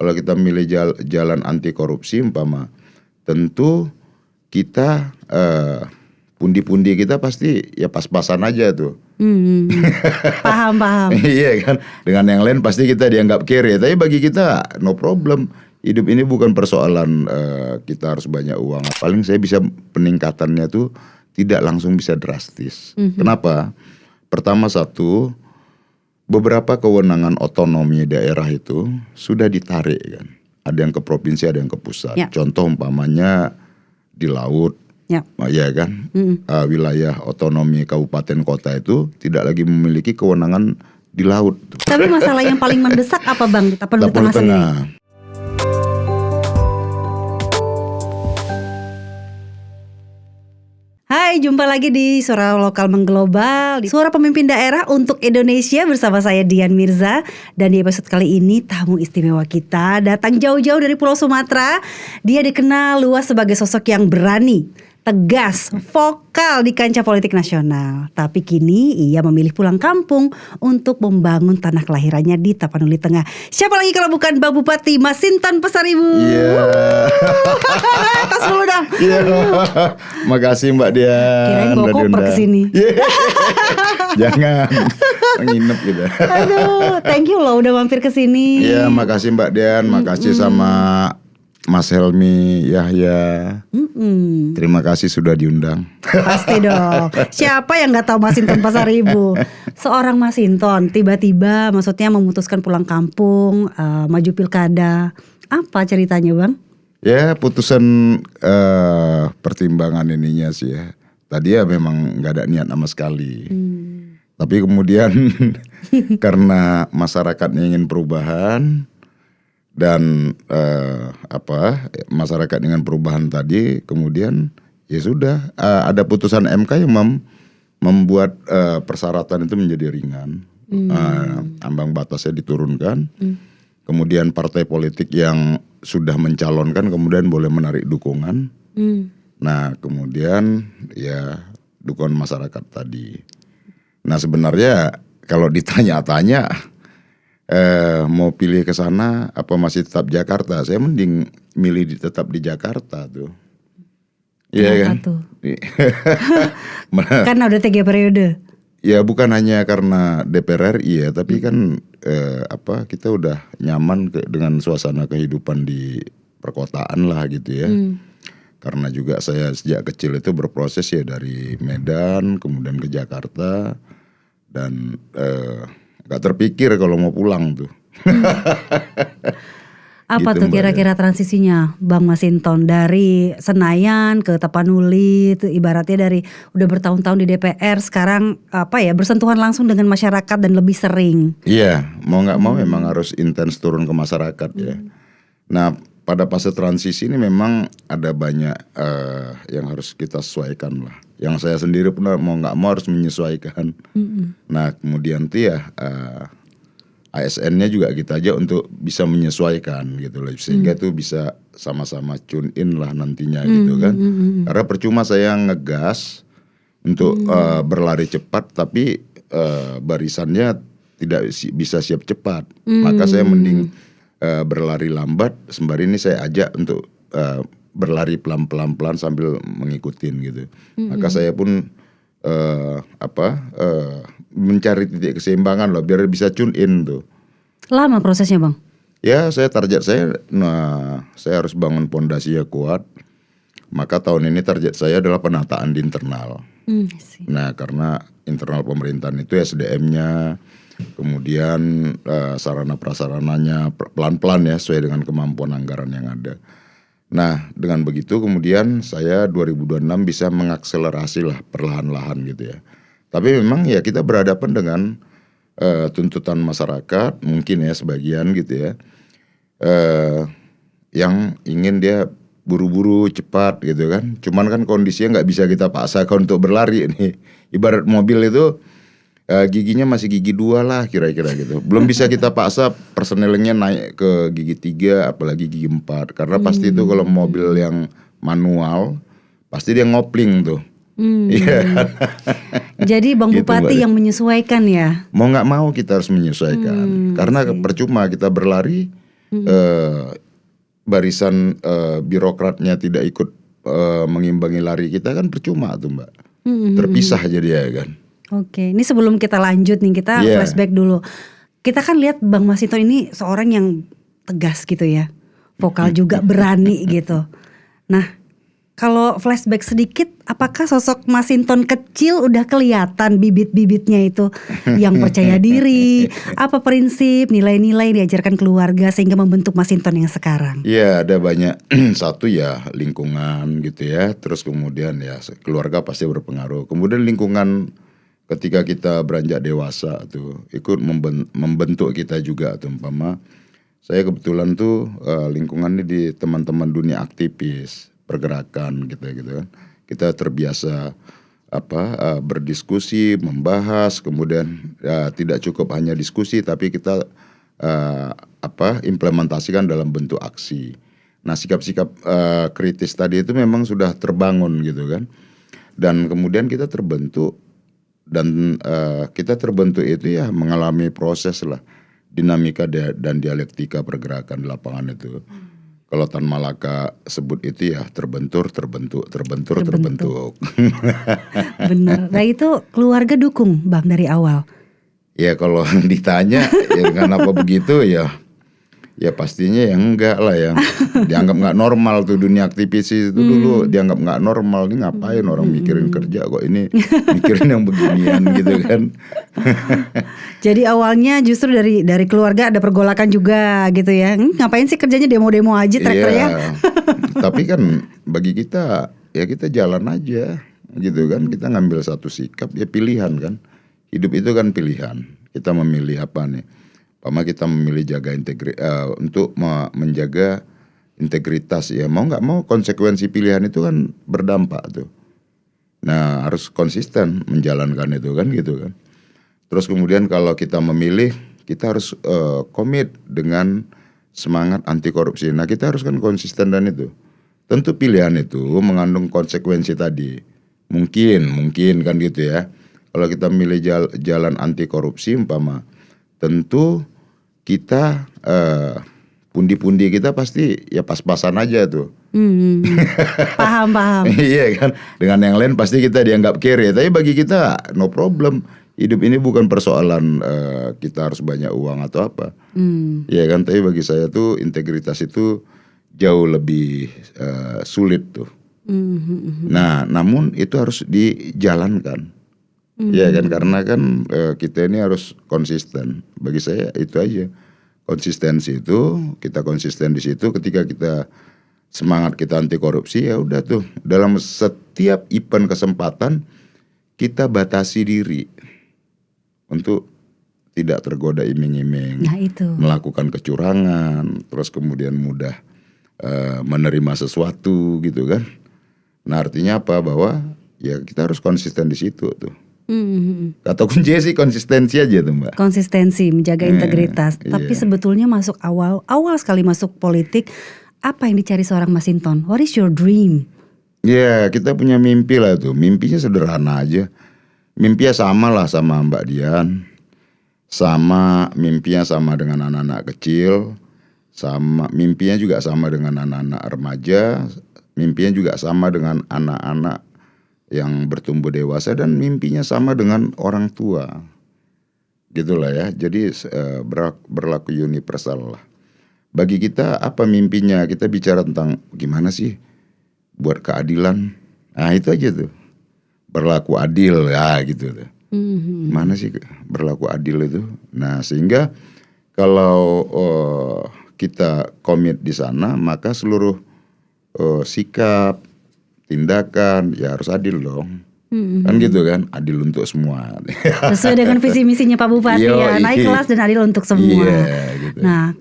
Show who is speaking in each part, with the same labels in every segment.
Speaker 1: kalau kita milih jalan anti korupsi umpama, tentu kita pundi-pundi kita pasti ya pas-pasan aja tuh.
Speaker 2: Paham.
Speaker 1: Iya kan, dengan yang lain pasti kita dianggap kere. Tapi bagi kita no problem. Hidup ini bukan persoalan kita harus banyak uang. Paling saya bisa peningkatannya tuh tidak langsung bisa drastis. Kenapa? Pertama satu, beberapa kewenangan otonomi daerah itu sudah ditarik kan. Ada yang ke provinsi, ada yang ke pusat.
Speaker 2: Ya.
Speaker 1: Contoh umpamanya di laut. Ya kan, wilayah otonomi kabupaten kota itu tidak lagi memiliki kewenangan di laut.
Speaker 2: Tapi masalah yang paling mendesak apa Bang? Di Tapanuli Tengah sendiri? Hai, jumpa lagi di Suara Lokal Mengglobal, di Suara Pemimpin Daerah untuk Indonesia bersama saya Dian Mirza. Dan di episode kali ini tamu istimewa kita datang jauh-jauh dari Pulau Sumatera. Dia dikenal luas sebagai sosok yang berani, tegas, vokal di kancah politik nasional. Tapi kini ia memilih pulang kampung untuk membangun tanah kelahirannya di Tapanuli Tengah. Siapa lagi kalau bukan Bang Bupati Masinton Pasaribu?
Speaker 1: Iya.
Speaker 2: Tas dulu dong.
Speaker 1: Iya. Makasih Mbak Dian.
Speaker 2: Kirain bawa koper kesini.
Speaker 1: Jangan nginep gitu.
Speaker 2: Aduh, thank you loh udah mampir kesini.
Speaker 1: Iya, makasih Mbak Dian. Makasih sama Mas Helmi Yahya. Terima kasih sudah diundang.
Speaker 2: Pasti dong. Siapa yang nggak tahu Masinton Pasaribu? Seorang Masinton tiba-tiba maksudnya memutuskan pulang kampung, maju pilkada. Apa ceritanya Bang?
Speaker 1: Ya putusan pertimbangan ininya sih ya. Tadi ya memang nggak ada niat sama sekali. Tapi kemudian karena masyarakatnya ingin perubahan. Dan masyarakat dengan perubahan tadi kemudian ya sudah ada putusan MK yang membuat persyaratan itu menjadi ringan, ambang batasnya diturunkan, kemudian partai politik yang sudah mencalonkan kemudian boleh menarik dukungan, nah kemudian ya dukungan masyarakat tadi. Nah sebenarnya kalau ditanya-tanya mau pilih ke sana apa masih tetap Jakarta? Saya mending milih tetap di Jakarta tuh. Iya kan?
Speaker 2: Tuh? Karena udah 3 periode.
Speaker 1: Ya bukan hanya karena DPR RI ya, tapi kan kita udah nyaman dengan suasana kehidupan di perkotaan lah gitu ya. Karena juga saya sejak kecil itu berproses ya dari Medan kemudian ke Jakarta dan gak terpikir kalau mau pulang tuh.
Speaker 2: Apa
Speaker 1: gitu,
Speaker 2: tuh kira-kira transisinya Bang Masinton dari Senayan ke Tapanuli itu ibaratnya dari udah bertahun-tahun di DPR sekarang bersentuhan langsung dengan masyarakat dan lebih sering.
Speaker 1: Iya, mau nggak mau memang harus intens turun ke masyarakat ya. Nah pada fase transisi ini memang ada banyak yang harus kita sesuaikan lah. Yang saya sendiri pun mau nggak mau harus menyesuaikan. Nah kemudian tuh ya ASN-nya juga kita aja untuk bisa menyesuaikan gitu loh, sehingga tuh bisa sama-sama tune in lah nantinya gitu kan. Karena percuma saya ngegas untuk berlari cepat tapi barisannya tidak bisa siap cepat. Maka saya mending berlari lambat, sembari ini saya ajak untuk berlari pelan-pelan sambil mengikutin gitu. Maka saya pun mencari titik keseimbangan loh biar bisa tune in tuh.
Speaker 2: Lama prosesnya Bang?
Speaker 1: Ya target saya, saya harus bangun pondasinya kuat. Maka tahun ini target saya adalah penataan di internal. Nah karena internal pemerintahan itu SDM-nya, kemudian sarana prasarananya pelan-pelan ya sesuai dengan kemampuan anggaran yang ada. Nah dengan begitu kemudian saya 2026 bisa mengakselerasi lah perlahan-lahan gitu ya. Tapi memang ya kita berhadapan dengan tuntutan masyarakat mungkin ya sebagian gitu ya. Yang ingin dia buru-buru cepat gitu kan. Cuman kan kondisinya nggak bisa kita paksakan untuk berlari nih. Ibarat mobil itu giginya masih gigi 2 lah kira-kira gitu. Belum bisa kita paksa personelnya naik ke gigi 3 apalagi gigi 4. Karena pasti itu kalau mobil yang manual pasti dia ngopling tuh. Iya.
Speaker 2: Jadi Bang
Speaker 1: gitu,
Speaker 2: Bupati yang menyesuaikan ya.
Speaker 1: Mau nggak mau kita harus menyesuaikan. Karena percuma kita berlari barisan birokratnya tidak ikut mengimbangi lari kita kan percuma tuh Mbak. Terpisah jadi ya kan.
Speaker 2: Oke, ini sebelum kita lanjut nih, kita flashback dulu. Kita kan lihat Bang Masinton ini seorang yang tegas gitu ya, vokal juga berani gitu. Nah, kalau flashback sedikit, apakah sosok Masinton kecil udah kelihatan bibit-bibitnya itu yang percaya diri? Apa prinsip, nilai-nilai yang diajarkan keluarga sehingga membentuk Masinton yang sekarang?
Speaker 1: Iya, ada banyak. Satu ya lingkungan gitu ya, terus kemudian ya keluarga pasti berpengaruh. Kemudian lingkungan ketika kita beranjak dewasa tuh ikut membentuk kita juga tuh. Umpama saya kebetulan tuh lingkungannya di teman-teman dunia aktivis pergerakan gitu kan. Kita terbiasa berdiskusi, membahas, kemudian tidak cukup hanya diskusi tapi kita implementasikan dalam bentuk aksi. Nah, sikap-sikap kritis tadi itu memang sudah terbangun gitu kan. Dan kemudian kita terbentuk itu ya mengalami proses lah, dinamika dan dialektika pergerakan di lapangan itu. Kalau Tan Malaka sebut itu ya terbentur.
Speaker 2: Benar. Nah itu keluarga dukung Bang dari awal?
Speaker 1: Ya kalau ditanya ya kenapa begitu ya pastinya ya enggak lah, yang dianggap nggak normal tuh dunia aktivis itu dulu dianggap nggak normal. Ini ngapain orang mikirin kerja kok ini mikirin yang beginian gitu kan.
Speaker 2: Jadi awalnya justru dari keluarga ada pergolakan juga gitu ya. Ngapain sih kerjanya demo-demo aja traktornya?
Speaker 1: Iya, tapi kan bagi kita ya kita jalan aja gitu kan. Kita ngambil satu sikap ya pilihan kan. Hidup itu kan pilihan. Kita memilih apa nih? Pertama kita memilih untuk menjaga integritas ya, mau nggak mau konsekuensi pilihan itu kan berdampak tuh. Nah harus konsisten menjalankan itu kan gitu kan. Terus kemudian kalau kita memilih kita harus komit dengan semangat anti korupsi. Nah kita harus kan konsisten dan itu. Tentu pilihan itu mengandung konsekuensi tadi. Mungkin kan gitu ya. Kalau kita memilih jalan anti korupsi umpama, tentu kita pundi-pundi kita pasti ya pas-pasan aja tuh.
Speaker 2: Paham.
Speaker 1: Iya kan. Dengan yang lain pasti kita dianggap kere. Tapi bagi kita no problem. Hidup ini bukan persoalan kita harus banyak uang atau apa. Iya kan. Tapi bagi saya tuh integritas itu jauh lebih sulit tuh. Nah namun itu harus dijalankan. Ya kan, karena kan kita ini harus konsisten. Bagi saya itu aja. Konsistensi itu, kita konsisten di situ. Ketika kita semangat kita anti korupsi ya udah tuh. Dalam setiap event kesempatan kita batasi diri untuk tidak tergoda iming-iming.
Speaker 2: Nah, itu.
Speaker 1: Melakukan kecurangan, terus kemudian mudah menerima sesuatu gitu kan. Nah, artinya apa? Bahwa ya kita harus konsisten di situ tuh. Kata kuncinya sih konsistensi aja tuh Mbak.
Speaker 2: Konsistensi, menjaga integritas. Tapi sebetulnya awal sekali masuk politik, apa yang dicari seorang Masinton? What is your dream?
Speaker 1: Ya kita punya mimpi lah tuh. Mimpinya sederhana aja. Mimpinya sama lah sama Mbak Dian. Mimpinya sama dengan anak-anak kecil. Mimpinya juga sama dengan anak-anak remaja. Mimpinya juga sama dengan anak-anak yang bertumbuh dewasa, dan mimpinya sama dengan orang tua. Gitulah ya. Jadi berlaku universal lah. Bagi kita apa mimpinya? Kita bicara tentang gimana sih buat keadilan. Nah itu aja tuh. Berlaku adil ya gitu tuh. Mana sih berlaku adil itu? Nah sehingga kalau kita komit di sana, maka seluruh sikap, tindakan ya harus adil dong. Kan gitu kan, adil untuk semua.
Speaker 2: Sesuai dengan visi misinya Pak Bupati ya, naik kelas dan adil untuk semua.
Speaker 1: Gitu.
Speaker 2: Nah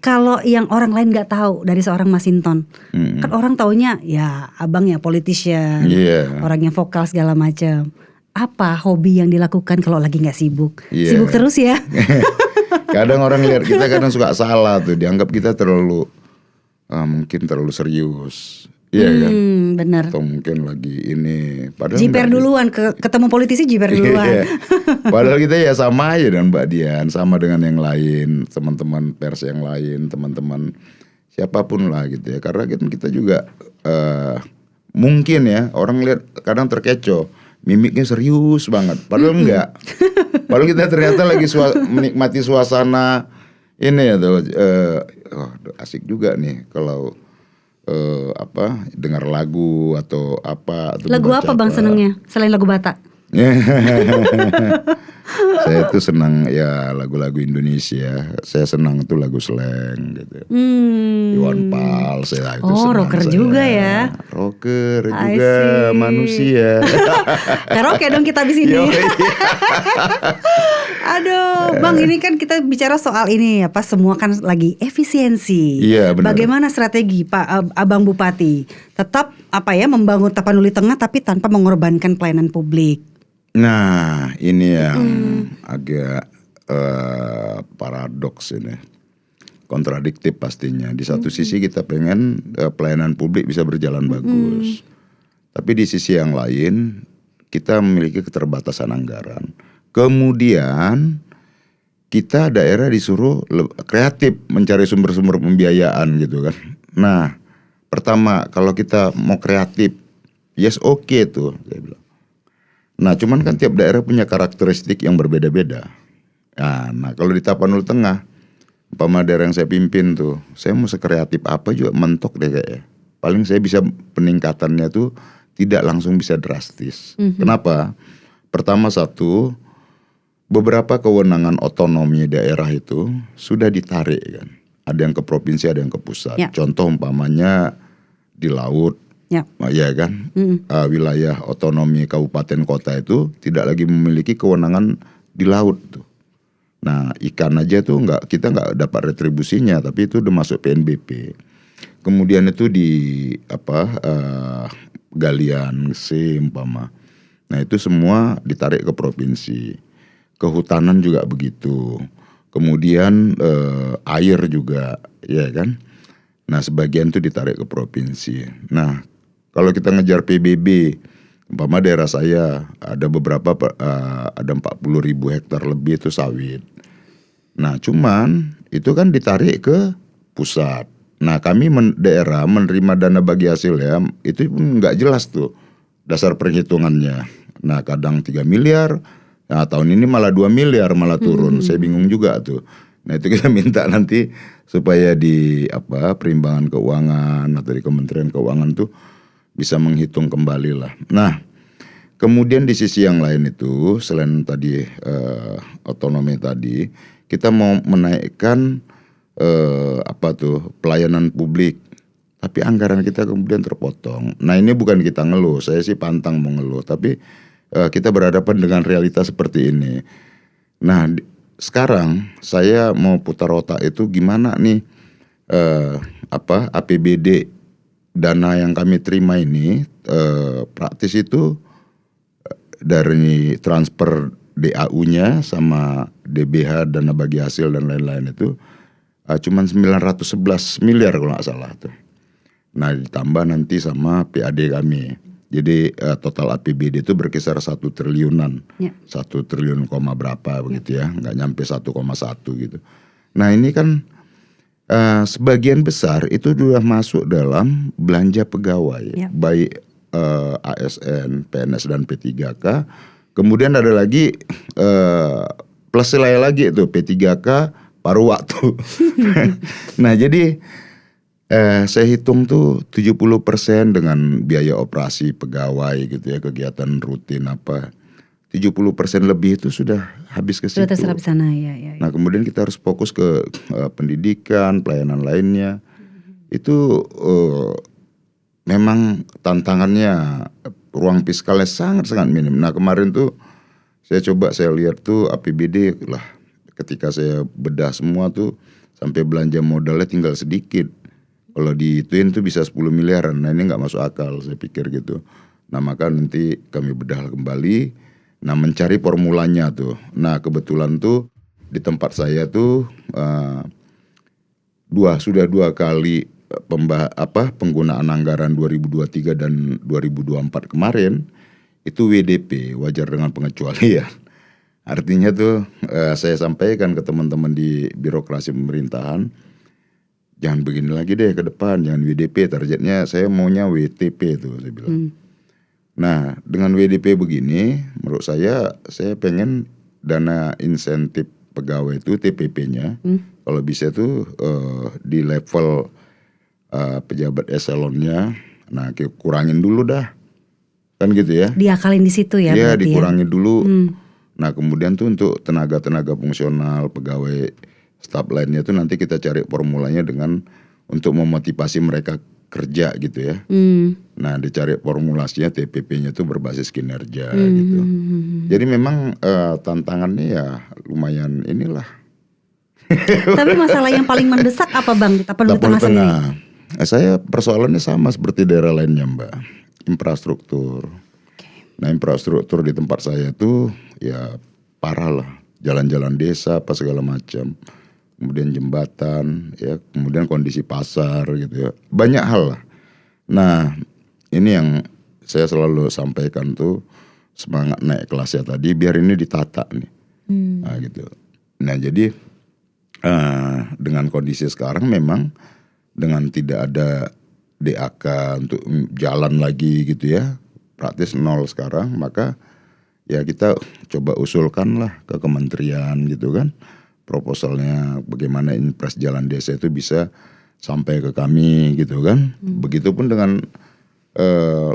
Speaker 2: kalau yang orang lain nggak tahu dari seorang Masinton, kan orang taunya ya abang ya politician, orang yang vokal segala macam. Apa hobi yang dilakukan kalau lagi nggak sibuk? Sibuk terus ya.
Speaker 1: Kadang orang lihat kita kadang suka salah tuh, dianggap kita mungkin terlalu serius. Iya kan?
Speaker 2: Benar.
Speaker 1: Atau mungkin lagi ini padahal
Speaker 2: Jiper
Speaker 1: enggak
Speaker 2: duluan ketemu politisi jiper duluan.
Speaker 1: Iya. Padahal kita ya sama aja dengan Mbak Dian, sama dengan yang lain, teman-teman pers yang lain, teman-teman siapapun lah gitu ya. Karena kita juga mungkin ya orang lihat kadang terkecoh, mimiknya serius banget. Padahal enggak. Padahal kita ternyata lagi menikmati suasana ini ya tuh. Asik juga nih kalau dengar lagu atau apa atau
Speaker 2: Lagu apa Bang senengnya selain lagu Batak?
Speaker 1: Saya tuh senang ya lagu-lagu Indonesia. Saya senang tuh lagu slang gitu. Iwan Fals saya itu senang.
Speaker 2: Rocker juga ya.
Speaker 1: Rocker juga manusia.
Speaker 2: Karaoke dong kita di sini. Aduh, Bang, ini kan kita bicara soal ini apa semua kan lagi efisiensi.
Speaker 1: Iya, benar.
Speaker 2: Bagaimana strategi Pak Abang Bupati tetap membangun Tapanuli Tengah tapi tanpa mengorbankan pelayanan publik?
Speaker 1: Nah, ini yang agak paradoks ini. Kontradiktif pastinya. Di satu sisi kita pengen pelayanan publik bisa berjalan bagus. Tapi di sisi yang lain kita memiliki keterbatasan anggaran. Kemudian kita daerah disuruh kreatif mencari sumber-sumber pembiayaan gitu kan. Nah, pertama kalau kita mau kreatif, yes oke tuh saya bilang. Nah, cuman kan tiap daerah punya karakteristik yang berbeda-beda. Nah, kalau di Tapanuli Tengah, umpama daerah yang saya pimpin tuh, saya mau sekreatif apa juga mentok deh kayaknya. Paling saya bisa peningkatannya tuh tidak langsung bisa drastis. Kenapa? Pertama satu, beberapa kewenangan otonomi daerah itu sudah ditarik kan. Ada yang ke provinsi, ada yang ke pusat.
Speaker 2: Ya.
Speaker 1: Contoh umpamanya di laut. Ya kan, wilayah otonomi kabupaten kota itu tidak lagi memiliki kewenangan di laut tuh. Nah, ikan aja tuh kita nggak dapat retribusinya, tapi itu udah masuk PNBP. Kemudian itu di galian C umpama. Nah, itu semua ditarik ke provinsi. Kehutanan juga begitu. Kemudian air juga, ya kan. Nah, sebagian itu ditarik ke provinsi. Nah, kalau kita ngejar PBB, umpama daerah saya ada beberapa ada 40.000 hektar lebih itu sawit. Nah, cuman itu kan ditarik ke pusat. Nah, kami daerah menerima dana bagi hasil ya, itu pun nggak jelas tuh dasar perhitungannya. Nah, kadang 3 miliar, nah tahun ini malah 2 miliar malah turun. Saya bingung juga tuh. Nah, itu kita minta nanti supaya di perimbangan keuangan atau di Kementerian Keuangan tuh bisa menghitung kembali lah. Nah, kemudian di sisi yang lain itu selain tadi otonomi tadi, kita mau menaikkan pelayanan publik. Tapi anggaran kita kemudian terpotong. Nah, ini bukan kita ngeluh, saya sih pantang mau ngeluh, tapi kita berhadapan dengan realitas seperti ini. Nah, sekarang saya mau putar otak itu gimana nih APBD dana yang kami terima ini praktis itu dari transfer DAU-nya sama DBH dana bagi hasil dan lain-lain itu cuman 911 miliar kalau nggak salah tuh. Nah, ditambah nanti sama PAD kami. Jadi total APBD itu berkisar 1 triliunan. 1 triliun koma berapa begitu ya, nggak nyampe 1,1 gitu. Nah, ini kan sebagian besar itu sudah masuk dalam belanja pegawai, baik ASN, PNS dan P3K. Kemudian ada lagi plus lagi itu P3K paruh waktu. Nah, jadi saya hitung tuh 70% dengan biaya operasi pegawai gitu ya, kegiatan rutin 70% lebih itu sudah habis ke situ.
Speaker 2: Sudah terserap di sana ya.
Speaker 1: Nah, kemudian kita harus fokus ke pendidikan, pelayanan lainnya. Itu memang tantangannya, ruang fiskalnya sangat-sangat minim. Nah, kemarin tuh saya lihat tuh APBD lah, ketika saya bedah semua tuh sampai belanja modalnya tinggal sedikit. Kalau dihituin tuh bisa 10 miliaran. Nah, ini nggak masuk akal saya pikir gitu. Nah, maka nanti kami bedah kembali. Nah, mencari formulanya tuh. Nah, kebetulan tuh di tempat saya tuh sudah dua kali penggunaan anggaran 2023 dan 2024 kemarin itu WDP, wajar dengan pengecualian. Artinya tuh saya sampaikan ke teman-teman di birokrasi pemerintahan, jangan begini lagi deh ke depan, jangan WDP, targetnya saya maunya WTP tuh saya bilang. Nah dengan WDP begini, menurut saya pengen dana insentif pegawai itu TPP-nya kalau bisa tuh di level pejabat eselonnya, nah kurangin dulu dah, kan gitu ya.
Speaker 2: Diakalin di situ ya.
Speaker 1: Iya,
Speaker 2: berarti
Speaker 1: dikurangin dulu. Nah kemudian tuh untuk tenaga fungsional, pegawai staf lainnya tuh nanti kita cari formulanya dengan untuk memotivasi mereka kerja gitu ya. Nah dicari formulasinya TPP-nya tuh berbasis kinerja gitu. Jadi memang tantangannya ya lumayan inilah.
Speaker 2: Tapi masalah yang paling mendesak apa Bang di Tapanuli
Speaker 1: Tapanuli
Speaker 2: Tengah sendiri?
Speaker 1: Saya persoalannya sama seperti daerah lainnya Mbak, infrastruktur. Nah infrastruktur di tempat saya tuh ya parah lah, jalan-jalan desa apa segala macam, kemudian jembatan, ya kemudian kondisi pasar gitu ya, banyak hal lah. Nah ini yang saya selalu sampaikan tuh, semangat naik kelasnya tadi, biar ini ditata nih, nah gitu. Nah jadi dengan kondisi sekarang memang dengan tidak ada DAK untuk jalan lagi gitu ya, praktis nol sekarang, maka ya kita coba usulkan lah ke kementerian gitu kan, proposalnya bagaimana impres jalan desa itu bisa sampai ke kami gitu kan. Begitupun dengan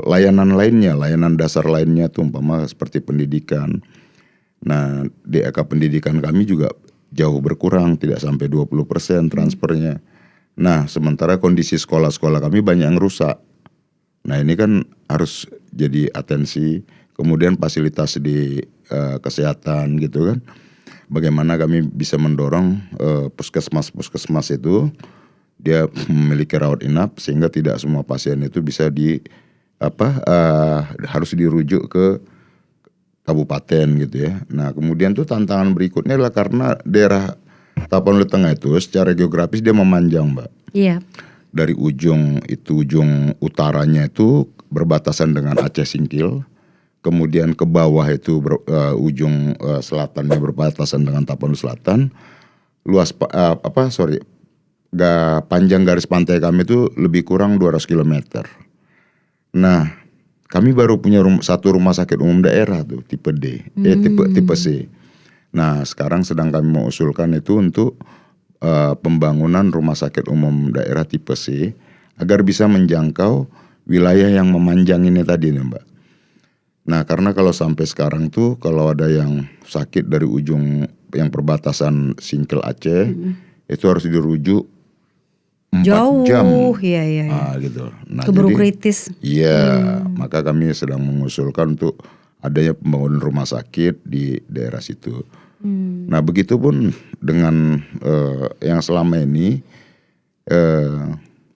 Speaker 1: layanan lainnya, layanan dasar lainnya tuh umpama seperti pendidikan. Nah DAK pendidikan kami juga jauh berkurang, tidak sampai 20% transfernya. Nah sementara kondisi sekolah-sekolah kami banyak yang rusak. Nah ini kan harus jadi atensi. Kemudian fasilitas di kesehatan gitu kan. Bagaimana kami bisa mendorong puskesmas itu dia memiliki rawat inap sehingga tidak semua pasien itu bisa harus dirujuk ke kabupaten gitu ya. Nah kemudian tuh tantangan berikutnya adalah karena daerah Tapanuli Tengah itu secara geografis dia memanjang Mbak.
Speaker 2: Iya.
Speaker 1: Dari ujung utaranya itu berbatasan dengan Aceh Singkil, kemudian ke bawah itu ujung selatannya berbatasan dengan Tapanuli Selatan. Panjang garis pantai kami itu lebih kurang 200 km. Nah, kami baru punya satu rumah sakit umum daerah tuh tipe D, tipe C. Nah, sekarang sedang kami mengusulkan itu untuk pembangunan rumah sakit umum daerah tipe C agar bisa menjangkau wilayah yang memanjang ini tadi nih Mbak. Nah karena kalau sampai sekarang tuh kalau ada yang sakit dari ujung yang perbatasan Singkil Aceh itu harus dirujuk 4 jam.
Speaker 2: Jauh, iya.
Speaker 1: Gitu. Nah,
Speaker 2: keburu
Speaker 1: jadi,
Speaker 2: kritis.
Speaker 1: Iya, maka kami sedang mengusulkan untuk adanya pembangunan rumah sakit di daerah situ. Nah begitupun dengan yang selama ini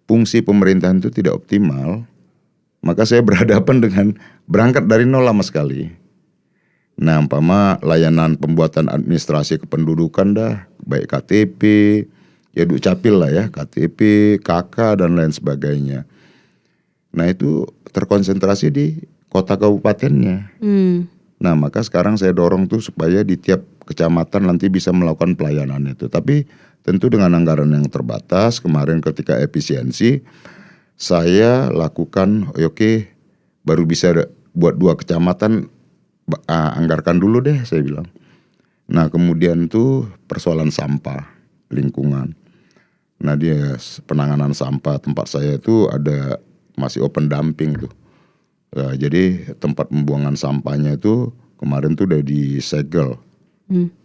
Speaker 1: fungsi pemerintahan itu tidak optimal, maka saya berhadapan dengan berangkat dari nol lama sekali. Nah umpama layanan pembuatan administrasi kependudukan dah, baik KTP, ya dukcapil lah ya, KTP, KK dan lain sebagainya. Nah itu terkonsentrasi di kota kabupatennya. Nah maka sekarang saya dorong tuh supaya di tiap kecamatan nanti bisa melakukan pelayanan itu. Tapi tentu dengan anggaran yang terbatas. Kemarin ketika efisiensi saya lakukan oke, baru bisa buat 2 kecamatan, anggarkan dulu deh saya bilang. Nah kemudian tuh persoalan sampah lingkungan. Nah dia penanganan sampah tempat saya itu ada masih open dumping tuh. Jadi tempat pembuangan sampahnya itu kemarin tuh udah disegel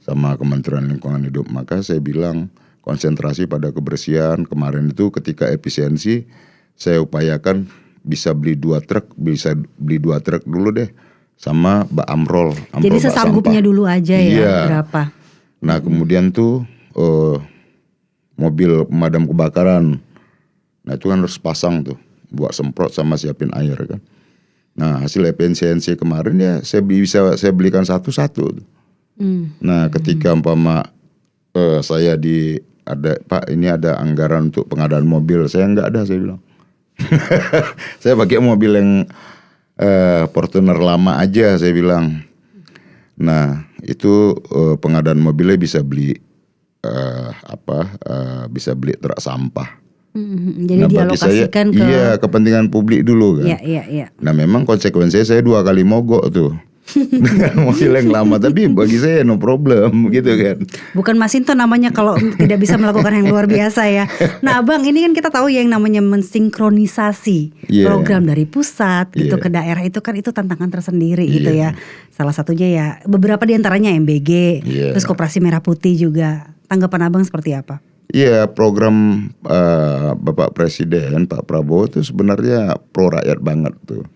Speaker 1: sama Kementerian Lingkungan Hidup. Maka saya bilang konsentrasi pada kebersihan. Kemarin itu ketika efisiensi saya upayakan bisa beli 2 truk, dulu deh sama bak amrol.
Speaker 2: Jadi sesanggupnya dulu aja ya berapa.
Speaker 1: Nah kemudian tuh mobil pemadam kebakaran. Nah itu kan harus pasang tuh buat semprot sama siapin air kan. Nah hasil efisiensi kemarin ya saya belikan satu-satu. Nah ketika umpama saya di ada Pak, ini ada anggaran untuk pengadaan mobil. Saya nggak ada, saya bilang. Saya pakai mobil yang Fortuner lama aja, saya bilang. Nah itu pengadaan mobilnya bisa beli bisa beli truk sampah.
Speaker 2: Jadi
Speaker 1: Nah bagi saya,
Speaker 2: dialokasikan ke
Speaker 1: iya, kepentingan publik dulu kan.
Speaker 2: Iya.
Speaker 1: Nah memang konsekuensinya saya 2 kali mogok tuh dengan mobil yang lama, tapi bagi saya no problem gitu kan.
Speaker 2: Bukan Masinton namanya kalau tidak bisa melakukan yang luar biasa ya. Nah Bang, ini kan kita tahu ya yang namanya mensinkronisasi program dari pusat gitu ke daerah itu kan itu tantangan tersendiri gitu ya. Salah satunya ya beberapa diantaranya MBG, terus Koperasi Merah Putih juga. Tanggapan Abang seperti apa?
Speaker 1: Iya, program Bapak Presiden Pak Prabowo itu sebenarnya pro rakyat banget tuh.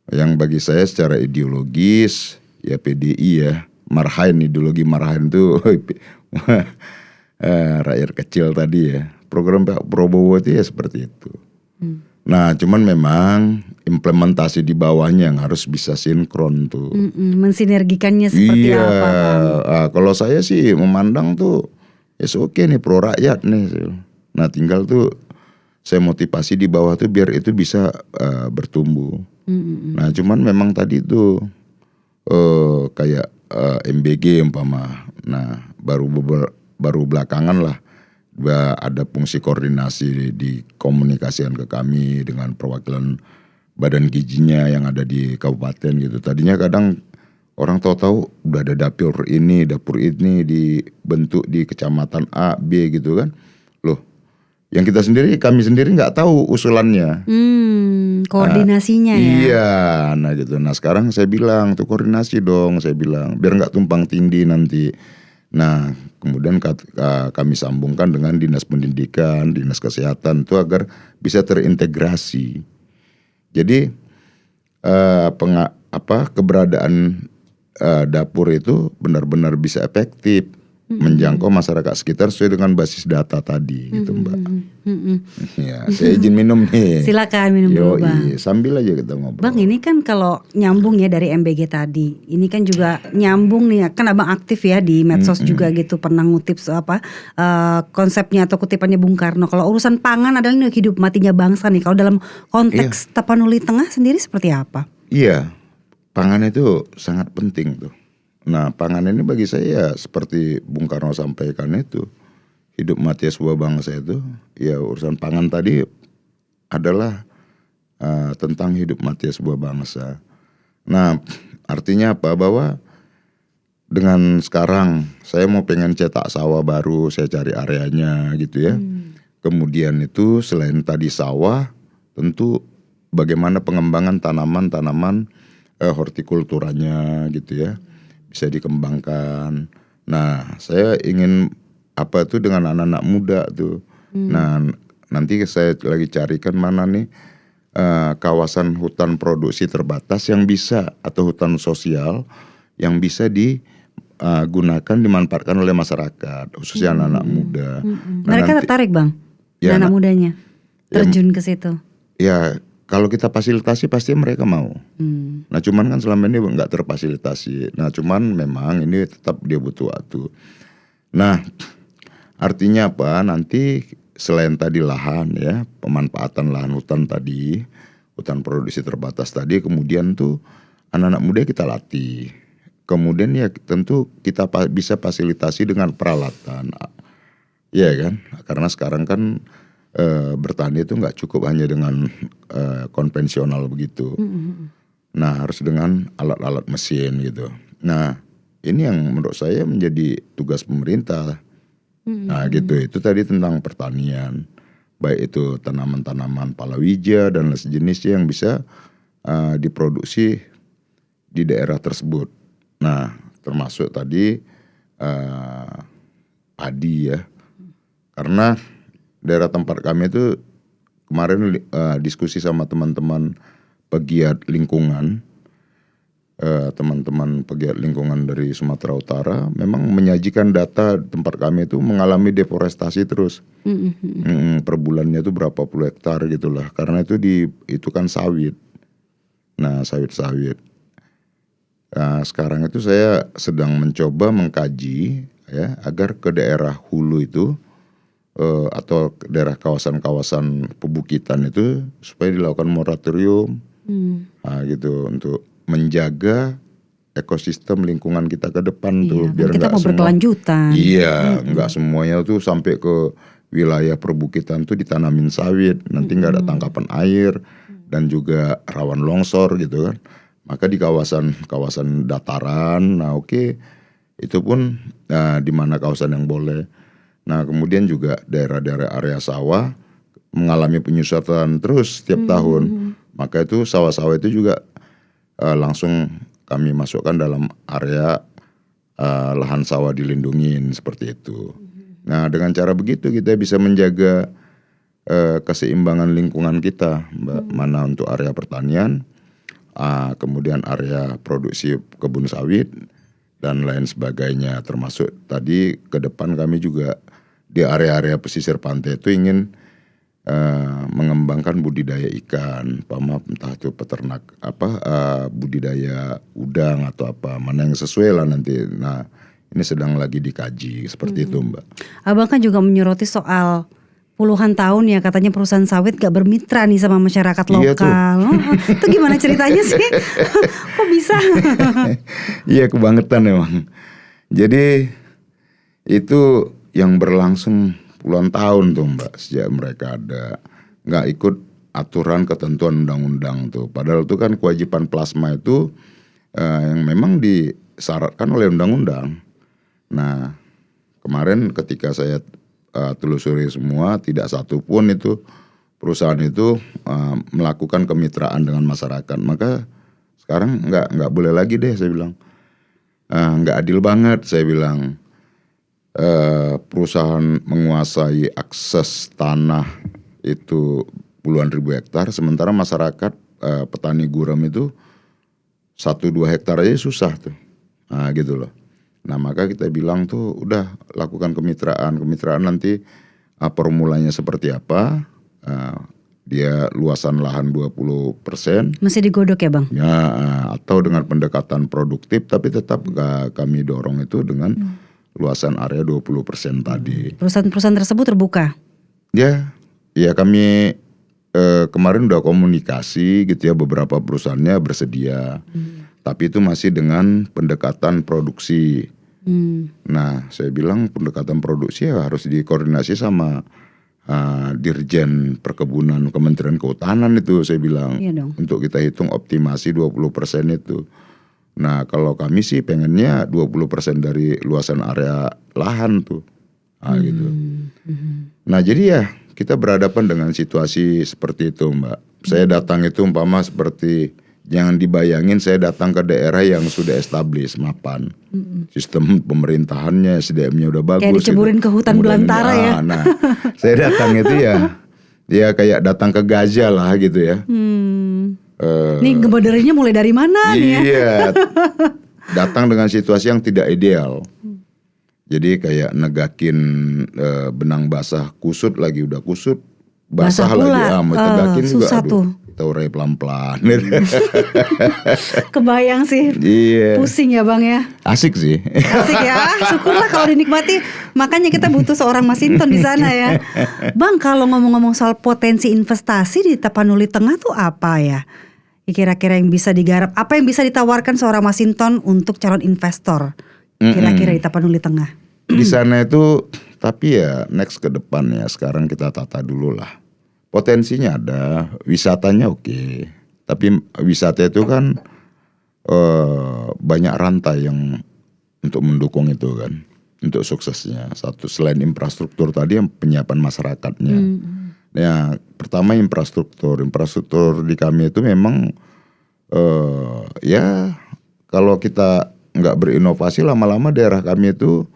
Speaker 1: Yang bagi saya secara ideologis ya PDI ya, marhain, ideologi marhain tuh rakyat kecil tadi ya. Program Pak Prabowo itu ya seperti itu. Nah cuman memang implementasi di bawahnya yang harus bisa sinkron tuh.
Speaker 2: Mensinergikannya seperti apa Bang?
Speaker 1: Kalau saya sih memandang tuh oke nih pro rakyat nih. Nah tinggal tuh saya motivasi di bawah tuh biar itu bisa bertumbuh. Nah cuman memang tadi tuh kayak MBG umpama. Nah baru belakangan lah ada fungsi koordinasi dikomunikasikan ke kami dengan perwakilan badan gizinya yang ada di kabupaten gitu. Tadinya kadang orang tahu-tahu udah ada dapur ini dibentuk di kecamatan A, B gitu kan. Loh, yang kami sendiri nggak tahu usulannya.
Speaker 2: Koordinasinya ya.
Speaker 1: Iya, nah gitu. Nah sekarang saya bilang tuh koordinasi dong, saya bilang biar nggak tumpang tindih nanti. Nah kemudian kami sambungkan dengan Dinas Pendidikan, Dinas Kesehatan itu agar bisa terintegrasi. Jadi keberadaan dapur itu benar-benar bisa efektif menjangkau masyarakat sekitar sesuai dengan basis data tadi gitu Mbak. Ya, saya izin minum nih.
Speaker 2: Silakan minum dulu Bang.
Speaker 1: Sambil aja kita ngobrol.
Speaker 2: Bang, ini kan kalau nyambung ya dari MBG tadi, ini kan juga nyambung nih, kan Abang aktif ya di medsos juga gitu, pernah ngutip konsepnya atau kutipannya Bung Karno. Kalau urusan pangan adalah ini hidup matinya bangsa nih. Kalau dalam konteks Tapanuli Tengah sendiri seperti apa?
Speaker 1: Iya, pangan itu sangat penting tuh. Nah pangan ini bagi saya seperti Bung Karno sampaikan itu, hidup mati sebuah bangsa itu, ya urusan pangan tadi adalah tentang hidup mati sebuah bangsa. Nah artinya apa? Bahwa dengan sekarang saya mau pengen cetak sawah baru, saya cari areanya gitu ya. Kemudian itu selain tadi sawah, tentu bagaimana pengembangan tanaman-tanaman hortikulturanya gitu ya, bisa dikembangkan. Nah saya ingin dengan anak-anak muda tuh. Nah nanti saya lagi carikan mana nih kawasan hutan produksi terbatas yang bisa, atau hutan sosial yang bisa digunakan, dimanfaatkan oleh masyarakat, khususnya anak-anak muda. Nah,
Speaker 2: mereka tertarik Bang,
Speaker 1: ya,
Speaker 2: anak mudanya terjun ke situ.
Speaker 1: Ya kalau kita fasilitasi pasti mereka mau. Nah cuman kan selama ini nggak terfasilitasi. Nah cuman memang ini tetap dia butuh waktu. Nah artinya apa? Nanti selain tadi lahan ya, pemanfaatan lahan hutan tadi, hutan produksi terbatas tadi, kemudian tuh anak-anak muda kita latih. Kemudian ya tentu kita bisa fasilitasi dengan peralatan. Iya kan? Karena sekarang kan bertani itu nggak cukup hanya dengan konvensional begitu. Nah harus dengan alat-alat mesin gitu. Nah ini yang menurut saya menjadi tugas pemerintah. Nah gitu, itu tadi tentang pertanian, baik itu tanaman-tanaman palawija dan lain sejenisnya yang bisa diproduksi di daerah tersebut. Nah termasuk tadi padi ya, karena daerah tempat kami itu kemarin diskusi sama teman-teman pegiat lingkungan, teman-teman pegiat lingkungan dari Sumatera Utara memang menyajikan data tempat kami itu mengalami deforestasi terus. Per bulannya itu berapa puluh hektar gitulah, karena itu kan sawit. Nah sawit-sawit. Nah, sekarang itu saya sedang mencoba mengkaji ya agar ke daerah hulu itu atau daerah kawasan-kawasan pebukitan itu supaya dilakukan moratorium, gitu untuk menjaga ekosistem lingkungan kita ke depan tuh,
Speaker 2: Iya,
Speaker 1: biar
Speaker 2: kan kita
Speaker 1: nggak
Speaker 2: mau
Speaker 1: semua.
Speaker 2: berkelanjutan.
Speaker 1: Iya, nggak semuanya tuh sampai ke wilayah perbukitan tuh ditanamin sawit, nanti nggak ada tangkapan air dan juga rawan longsor gitu kan. Maka di kawasan dataran, nah oke, itu pun di mana kawasan yang boleh. Nah kemudian juga daerah-daerah area sawah mengalami penyusutan terus setiap tahun. Maka itu sawah-sawah itu juga langsung kami masukkan dalam area lahan sawah dilindungin seperti itu. Nah dengan cara begitu kita bisa menjaga keseimbangan lingkungan kita, Mbak. Mana untuk area pertanian, kemudian area produksi kebun sawit dan lain sebagainya. Termasuk tadi ke depan kami juga di area-area pesisir pantai itu ingin mengembangkan budidaya ikan, entah itu peternak budidaya udang atau apa, mana yang sesuai lah nanti. Nah ini sedang lagi dikaji seperti itu, Mbak.
Speaker 2: Abang kan juga menyoroti soal puluhan tahun ya katanya perusahaan sawit gak bermitra nih sama masyarakat
Speaker 1: Iya
Speaker 2: lokal. Itu gimana ceritanya sih? Kok bisa?
Speaker 1: Iya kebangetan emang. Jadi itu yang berlangsung puluhan tahun tuh Mbak, sejak mereka ada nggak ikut aturan ketentuan undang-undang tuh. Padahal itu kan kewajiban plasma itu yang memang disyaratkan oleh undang-undang. Nah kemarin ketika saya telusuri semua, tidak satu pun itu perusahaan itu melakukan kemitraan dengan masyarakat. Maka sekarang nggak boleh lagi deh, saya bilang. Nggak adil banget, saya bilang. Perusahaan menguasai akses tanah itu puluhan ribu hektar, sementara masyarakat petani gurem itu 1-2 hektar aja susah tuh, gitu loh. Nah maka kita bilang tuh udah lakukan kemitraan nanti formulanya seperti apa, dia luasan lahan 20%.
Speaker 2: Masih digodok ya Bang?
Speaker 1: Ya, atau dengan pendekatan produktif, tapi tetap kami dorong itu dengan luasan area 20% tadi.
Speaker 2: Perusahaan-perusahaan tersebut terbuka?
Speaker 1: Ya kami kemarin udah komunikasi gitu ya, beberapa perusahaannya bersedia. Tapi itu masih dengan pendekatan produksi. Nah saya bilang pendekatan produksi ya harus dikoordinasi sama Dirjen Perkebunan Kementerian Kehutanan itu, saya bilang.
Speaker 2: Iya dong.
Speaker 1: Untuk kita hitung optimasi 20% itu. Nah kalau kami sih pengennya 20% dari luasan area lahan tuh, gitu. Nah jadi ya kita berhadapan dengan situasi seperti itu, Mbak. Saya datang itu umpama seperti, jangan dibayangin saya datang ke daerah yang sudah establis, mapan. Sistem pemerintahannya, SDM-nya udah bagus.
Speaker 2: Kayak diceburin
Speaker 1: gitu.
Speaker 2: ke hutan belantara ya.
Speaker 1: Nah saya datang itu ya kayak datang ke Gaza lah gitu ya.
Speaker 2: Nih gemodernya mulai dari mana nih ya?
Speaker 1: Iya, datang dengan situasi yang tidak ideal. Jadi kayak negakin benang basah kusut lagi, udah kusut basah lagi, mau tegakin juga
Speaker 2: susah tuh.
Speaker 1: kita urai pelan-pelan.
Speaker 2: Kebayang sih.
Speaker 1: Iya.
Speaker 2: Pusing ya Bang ya.
Speaker 1: Asik sih.
Speaker 2: Asik ya. Syukurlah kalau dinikmati. Makanya kita butuh seorang Masinton di sana ya. Bang, kalau ngomong-ngomong soal potensi investasi di Tapanuli Tengah tuh apa ya? Kira-kira yang bisa digarap, apa yang bisa ditawarkan seorang Masinton untuk calon investor? Kira-kira di Tapanuli Tengah.
Speaker 1: Di sana itu, tapi ya next ke depan ya, sekarang kita tata dulu lah. Potensinya ada, wisatanya oke. Tapi wisata itu kan banyak rantai yang untuk mendukung itu kan, untuk suksesnya. Satu, selain infrastruktur tadi, yang penyiapan masyarakatnya. Ya pertama infrastruktur di kami itu memang ya kalau kita nggak berinovasi, lama-lama daerah kami itu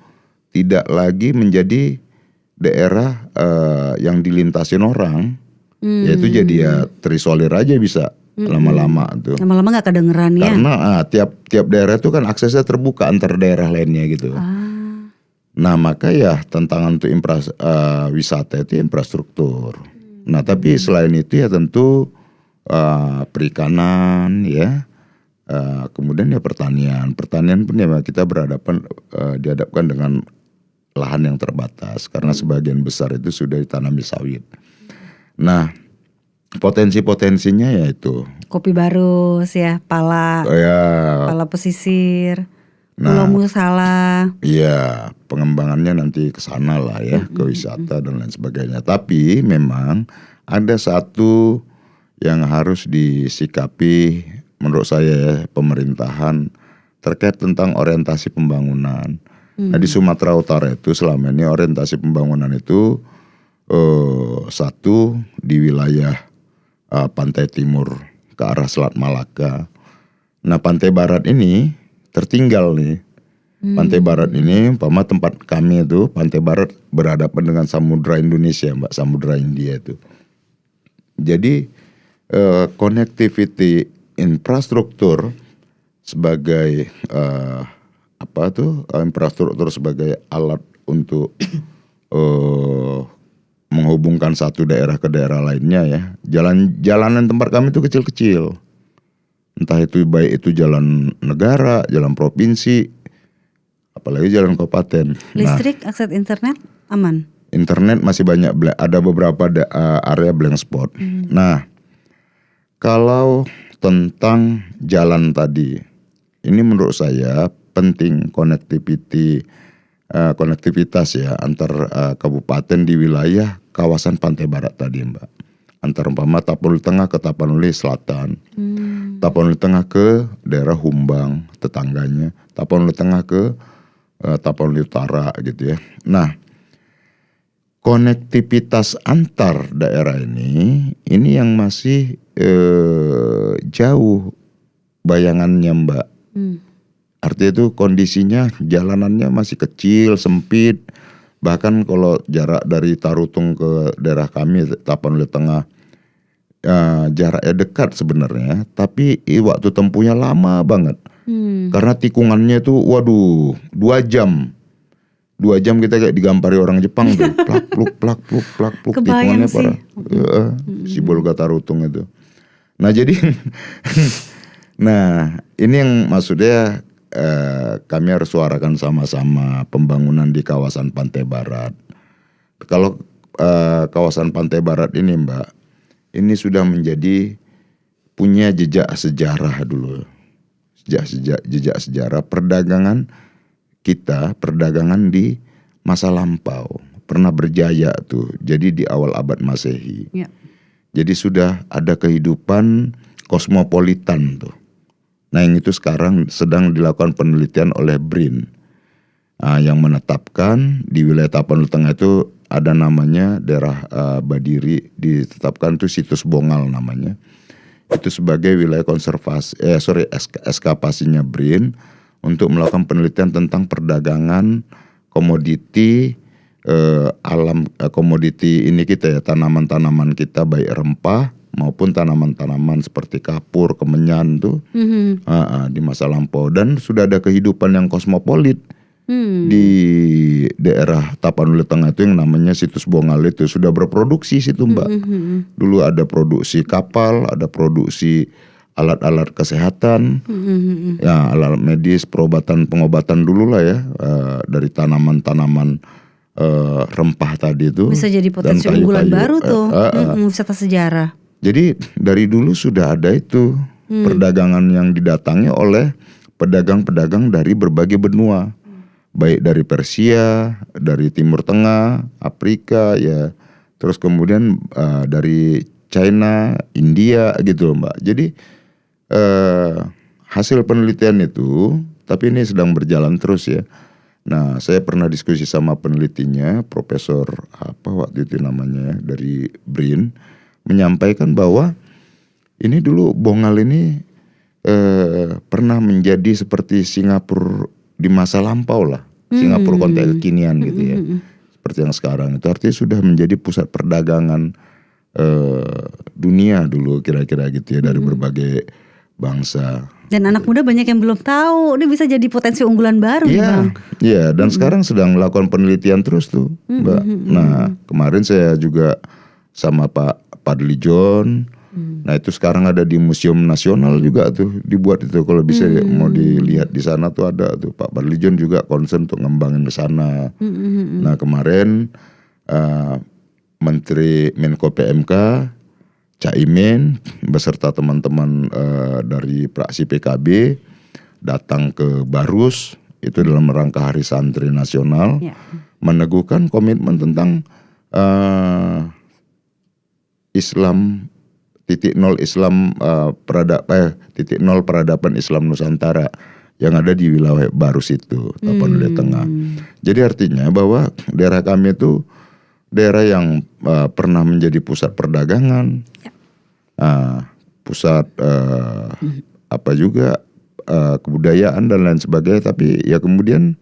Speaker 1: tidak lagi menjadi daerah yang dilintasin orang, yaitu jadi ya terisolir aja bisa lama-lama tuh.
Speaker 2: Lama-lama nggak kedengeran ya.
Speaker 1: Karena tiap daerah itu kan aksesnya terbuka antar daerah lainnya gitu. Nah maka ya tantangan untuk wisata itu infrastruktur. Nah tapi selain itu ya tentu perikanan ya, kemudian ya pertanian pun ya kita dihadapkan dengan lahan yang terbatas karena sebagian besar itu sudah ditanami sawit. Nah, potensi-potensinya yaitu
Speaker 2: Kopi Barus ya, Pala Pesisir, Pulau Musala.
Speaker 1: Iya, pengembangannya nanti ke sana lah ya, ke wisata dan lain sebagainya. Tapi memang ada satu yang harus disikapi menurut saya ya, pemerintahan terkait tentang orientasi pembangunan. Nah, di Sumatera Utara itu selama ini orientasi pembangunan itu satu di wilayah pantai timur ke arah Selat Malaka. Nah, pantai barat ini tertinggal nih. Pantai barat ini, umpama tempat kami itu, pantai barat berhadapan dengan Samudra Indonesia, Mbak, Samudra India itu. Jadi connectivity infrastruktur sebagai infrastruktur sebagai alat untuk menghubungkan satu daerah ke daerah lainnya ya. Jalanan tempat kami itu kecil-kecil. Entah itu baik itu jalan negara, jalan provinsi, apalagi jalan kabupaten.
Speaker 2: Listrik, akses internet aman?
Speaker 1: Internet masih banyak, ada beberapa area blank spot. Nah, kalau tentang jalan tadi, ini menurut saya penting konektivitas ya antar kabupaten di wilayah kawasan pantai barat tadi, Mbak. Antar umpama Tapanuli Tengah ke Tapanuli Selatan, Tapanuli Tengah ke daerah Humbang tetangganya, Tapanuli Tengah ke Tapanuli Utara gitu ya. Nah, konektivitas antar daerah ini yang masih jauh bayangannya, Mbak. Artinya itu kondisinya jalanannya masih kecil, sempit. Bahkan kalau jarak dari Tarutung ke daerah kami Tapanuli Tengah jaraknya dekat sebenarnya, tapi waktu tempuhnya lama banget. Karena tikungannya itu waduh 2 jam. 2 jam kita kayak digampari orang Jepang tuh. Plak pluk tikungannya parah. Sibolga Tarutung itu. Nah, jadi nah, ini yang maksudnya kami harus suarakan sama-sama pembangunan di kawasan pantai barat. Kalau kawasan pantai barat ini, Mbak, ini sudah menjadi punya jejak sejarah dulu. Jejak sejarah perdagangan kita, perdagangan di masa lampau pernah berjaya tuh. Jadi di awal abad Masehi. Ya. Jadi sudah ada kehidupan kosmopolitan tuh. Nah, yang itu sekarang sedang dilakukan penelitian oleh BRIN. Yang menetapkan di wilayah Tapanuli Tengah itu ada namanya daerah Badiri, ditetapkan itu situs Bongal namanya. Itu sebagai wilayah konservasi, eskapasinya BRIN untuk melakukan penelitian tentang perdagangan komoditi komoditi ini kita ya, tanaman-tanaman kita baik rempah maupun tanaman-tanaman seperti kapur, kemenyan tuh di masa lampau, dan sudah ada kehidupan yang kosmopolit di daerah Tapanuli Tengah itu yang namanya situs Bongal itu sudah berproduksi situ, Mbak. Dulu ada produksi kapal, ada produksi alat-alat kesehatan, ya alat medis, pengobatan dulu lah ya dari tanaman-tanaman rempah tadi itu.
Speaker 2: Bisa jadi potensi unggulan baru tuh, wisata sejarah.
Speaker 1: Jadi dari dulu sudah ada itu perdagangan yang didatangi oleh pedagang-pedagang dari berbagai benua, baik dari Persia, dari Timur Tengah, Afrika ya, terus kemudian dari China, India gitu, Mbak. Jadi hasil penelitian itu, tapi ini sedang berjalan terus ya. Nah, saya pernah diskusi sama penelitinya, Profesor apa waktu itu namanya dari BRIN, menyampaikan bahwa ini dulu Bongal ini pernah menjadi seperti Singapura di masa lampau lah, Singapura konteks kekinian gitu ya, seperti yang sekarang itu artinya sudah menjadi pusat perdagangan dunia dulu kira-kira gitu ya, dari berbagai bangsa.
Speaker 2: Dan anak muda banyak yang belum tahu, ini bisa jadi potensi unggulan baru, Bang.
Speaker 1: Iya, dan sekarang sedang melakukan penelitian terus tuh, Mbak. Nah, kemarin saya juga sama Pak Padli John, Nah itu sekarang ada di Museum Nasional juga tuh dibuat itu, kalau bisa mau dilihat di sana tuh ada tuh. Pak Barlijon juga concern untuk ngembangin ke sana. Nah kemarin Menteri Menko PMK Caimin beserta teman-teman dari fraksi PKB datang ke Barus itu dalam rangka Hari Santri Nasional, meneguhkan komitmen tentang Islam .0 Islam .0 peradaban Islam Nusantara yang ada di wilayah Barus itu, Tapanuli Tengah. Jadi artinya bahwa daerah kami itu daerah yang pernah menjadi pusat perdagangan, pusat kebudayaan dan lain sebagainya. Tapi ya kemudian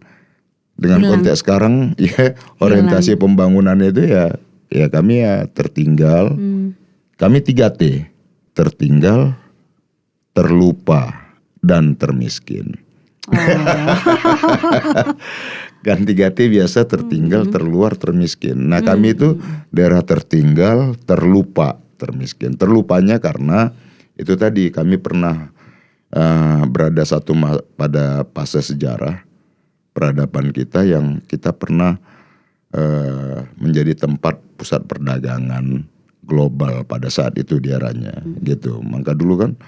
Speaker 1: dengan konteks sekarang ya orientasi pembangunannya itu ya kami ya tertinggal. Kami 3T, tertinggal, terlupa, dan termiskin. Kan 3T biasa tertinggal, terluar, termiskin. Nah kami itu daerah tertinggal, terlupa, termiskin. Terlupanya karena itu tadi kami pernah berada pada fase sejarah peradaban kita yang kita pernah menjadi tempat pusat perdagangan global pada saat itu di eranya gitu. Maka dulu kan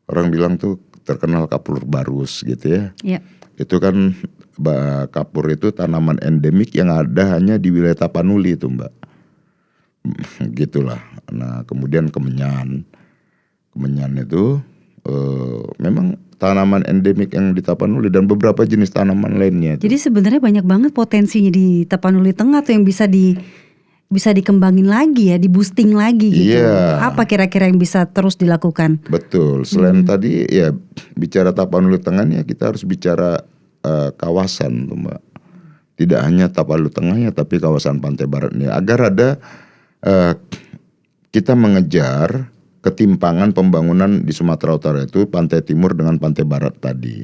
Speaker 1: orang bilang tuh terkenal kapur Barus gitu ya. Itu kan kapur itu tanaman endemik yang ada hanya di wilayah Tapanuli itu Mbak. Gitulah. Nah kemudian kemenyan itu memang tanaman endemik yang di Tapanuli dan beberapa jenis tanaman lainnya.
Speaker 2: Jadi sebenarnya banyak banget potensinya di Tapanuli Tengah tuh yang bisa dikembangin lagi ya, di boosting lagi gitu. Apa kira-kira yang bisa terus dilakukan?
Speaker 1: Betul. Selain tadi ya bicara Tapanuli Tengah ya kita harus bicara kawasan tuh Mbak. Tidak hanya Tapanuli Tengahnya tapi kawasan pantai baratnya. Agar ada kita mengejar ketimpangan pembangunan di Sumatera Utara itu pantai timur dengan pantai barat tadi.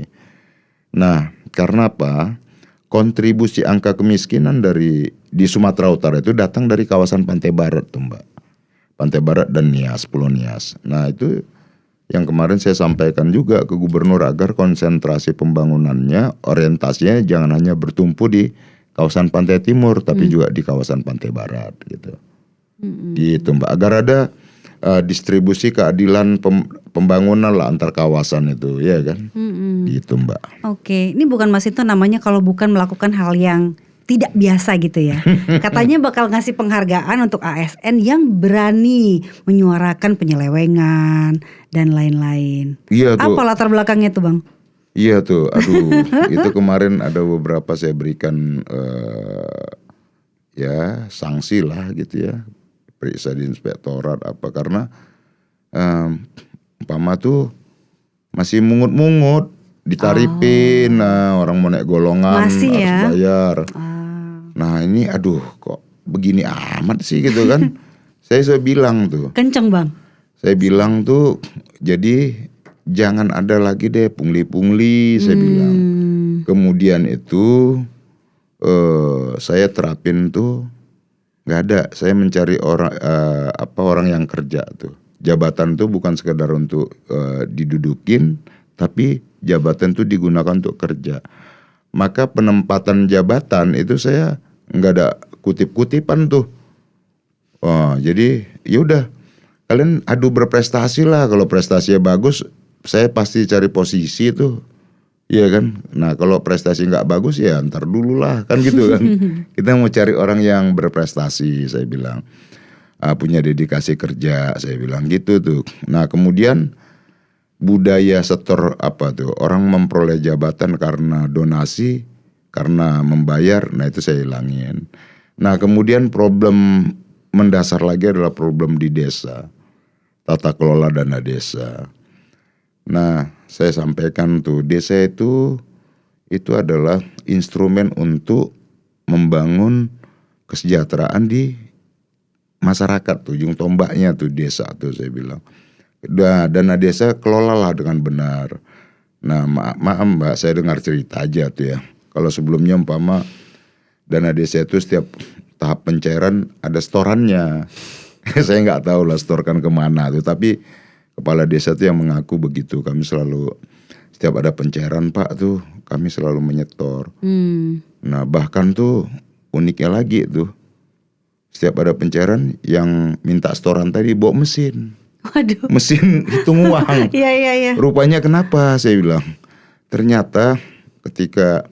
Speaker 1: Nah, karena apa? Kontribusi angka kemiskinan di Sumatera Utara itu datang dari kawasan pantai barat tuh Mbak. Pantai Barat dan Nias, Pulau Nias. Nah itu yang kemarin saya sampaikan juga ke gubernur agar konsentrasi pembangunannya, orientasinya jangan hanya bertumpu di kawasan pantai timur tapi juga di kawasan pantai barat gitu. Gitu Mbak, agar ada distribusi keadilan pembangunan lah antar kawasan itu ya kan. Gitu Mbak.
Speaker 2: Oke, ini bukan Mas itu namanya kalau bukan melakukan hal yang tidak biasa gitu ya. Katanya bakal ngasih penghargaan untuk ASN yang berani menyuarakan penyelewengan dan lain-lain.
Speaker 1: Iya tuh.
Speaker 2: Apa latar belakangnya tuh Bang?
Speaker 1: Iya tuh, aduh itu kemarin ada beberapa saya berikan ya sanksi lah gitu ya. Periksa di inspektorat apa karena umpama tuh masih mungut-mungut ditaripin, nah orang mau naik golongan
Speaker 2: Masih
Speaker 1: harus
Speaker 2: ya?
Speaker 1: bayar. Nah ini aduh kok begini amat sih gitu kan. Saya bilang tuh.
Speaker 2: Kenceng Bang.
Speaker 1: Saya bilang tuh jadi jangan ada lagi deh pungli-pungli saya bilang. Kemudian itu saya terapin tuh nggak ada. Saya mencari orang yang kerja tuh. Jabatan tuh bukan sekedar untuk didudukin, tapi jabatan tuh digunakan untuk kerja. Maka penempatan jabatan itu saya nggak ada kutip-kutipan tuh. Jadi yaudah kalian adu berprestasi lah. Kalau prestasinya bagus, saya pasti cari posisi tuh. Iya kan. Nah kalau prestasi nggak bagus ya ntar dulu lah kan gitu kan. Kita mau cari orang yang berprestasi saya bilang. Punya dedikasi kerja saya bilang gitu tuh. Nah kemudian budaya setor apa tuh orang memperoleh jabatan karena donasi, karena membayar, nah itu saya hilangin. Nah kemudian problem mendasar lagi adalah problem di desa, tata kelola dana desa. Nah saya sampaikan tuh desa itu adalah instrumen untuk membangun kesejahteraan di masyarakat tuh, ujung tombaknya tuh desa tuh saya bilang. Dana desa kelolalah dengan benar. Nah maaf Mbak, saya dengar cerita aja tuh ya. Kalau sebelumnya umpama dana desa itu setiap tahap pencairan ada setorannya. Saya nggak tahu lah setorkan kemana tuh, tapi kepala desa tuh yang mengaku begitu. Kami selalu setiap ada pencairan Pak tuh kami selalu menyetor. Nah bahkan tuh uniknya lagi tuh, setiap ada pencairan yang minta setoran tadi bawa mesin.
Speaker 2: Waduh.
Speaker 1: Mesin hitung uang.
Speaker 2: Iya.
Speaker 1: Rupanya kenapa saya bilang. Ternyata ketika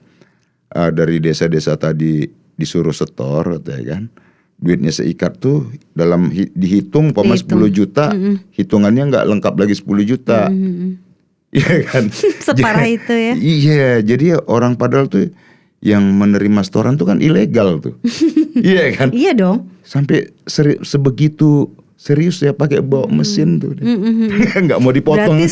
Speaker 1: dari desa-desa tadi disuruh setor ya kan, duitnya seikat tuh dalam dihitung umpama 10 juta, hitungannya nggak lengkap lagi 10 juta. Iya kan.
Speaker 2: Separah itu ya.
Speaker 1: Iya, jadi orang padahal tuh yang menerima setoran tuh kan ilegal tuh. Iya kan.
Speaker 2: Iya dong.
Speaker 1: Sampai sebegitu serius ya pakai bawa mesin tuh. Nggak mau dipotong.
Speaker 2: Berarti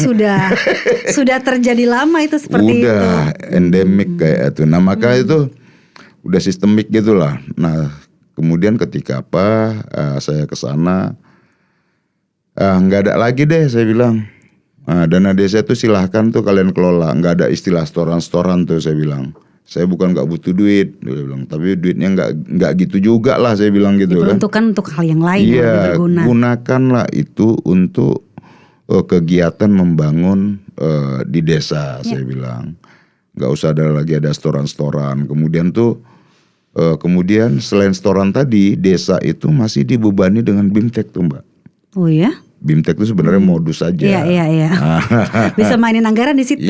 Speaker 2: sudah terjadi lama itu seperti itu.
Speaker 1: Udah endemik kayak itu. Nah maka itu udah sistemik gitulah. Nah kemudian ketika saya ke sana, nggak ada lagi deh saya bilang. Dana desa itu silahkan tuh kalian kelola. Nggak ada istilah setoran tuh saya bilang. Saya bukan nggak butuh duit, dia bilang, tapi duitnya nggak gitu juga lah saya bilang gitu kan.
Speaker 2: Diperuntukkan untuk hal yang lain yang lebih
Speaker 1: Iya,
Speaker 2: berguna.
Speaker 1: gunakanlah itu untuk kegiatan membangun di desa saya bilang. Nggak usah ada setoran-setoran. Kemudian selain setoran tadi, desa itu masih dibebani dengan BIMTEK tuh Mbak.
Speaker 2: Oh ya?
Speaker 1: BIMTEK itu sebenarnya modus aja.
Speaker 2: Iya. Bisa mainin anggaran di situ.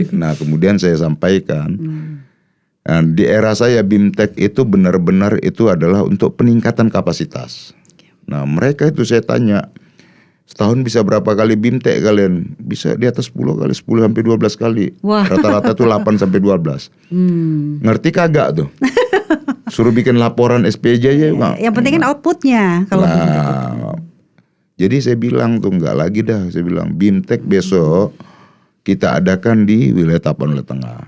Speaker 1: Nah kemudian saya sampaikan, nah, di era saya BIMTEK itu benar-benar itu adalah untuk peningkatan kapasitas. Nah mereka itu saya tanya, setahun bisa berapa kali BIMTEK kalian? Bisa di atas 10 kali, 10 sampai 12 kali.
Speaker 2: Wah.
Speaker 1: Rata-rata tuh 8 sampai 12. Ngerti kagak tuh? Suruh bikin laporan SPJ aja.
Speaker 2: Yang penting kan outputnya kalau
Speaker 1: jadi saya bilang tuh nggak lagi dah. Saya bilang BIMTEK besok kita adakan di wilayah Tapanuli Tengah,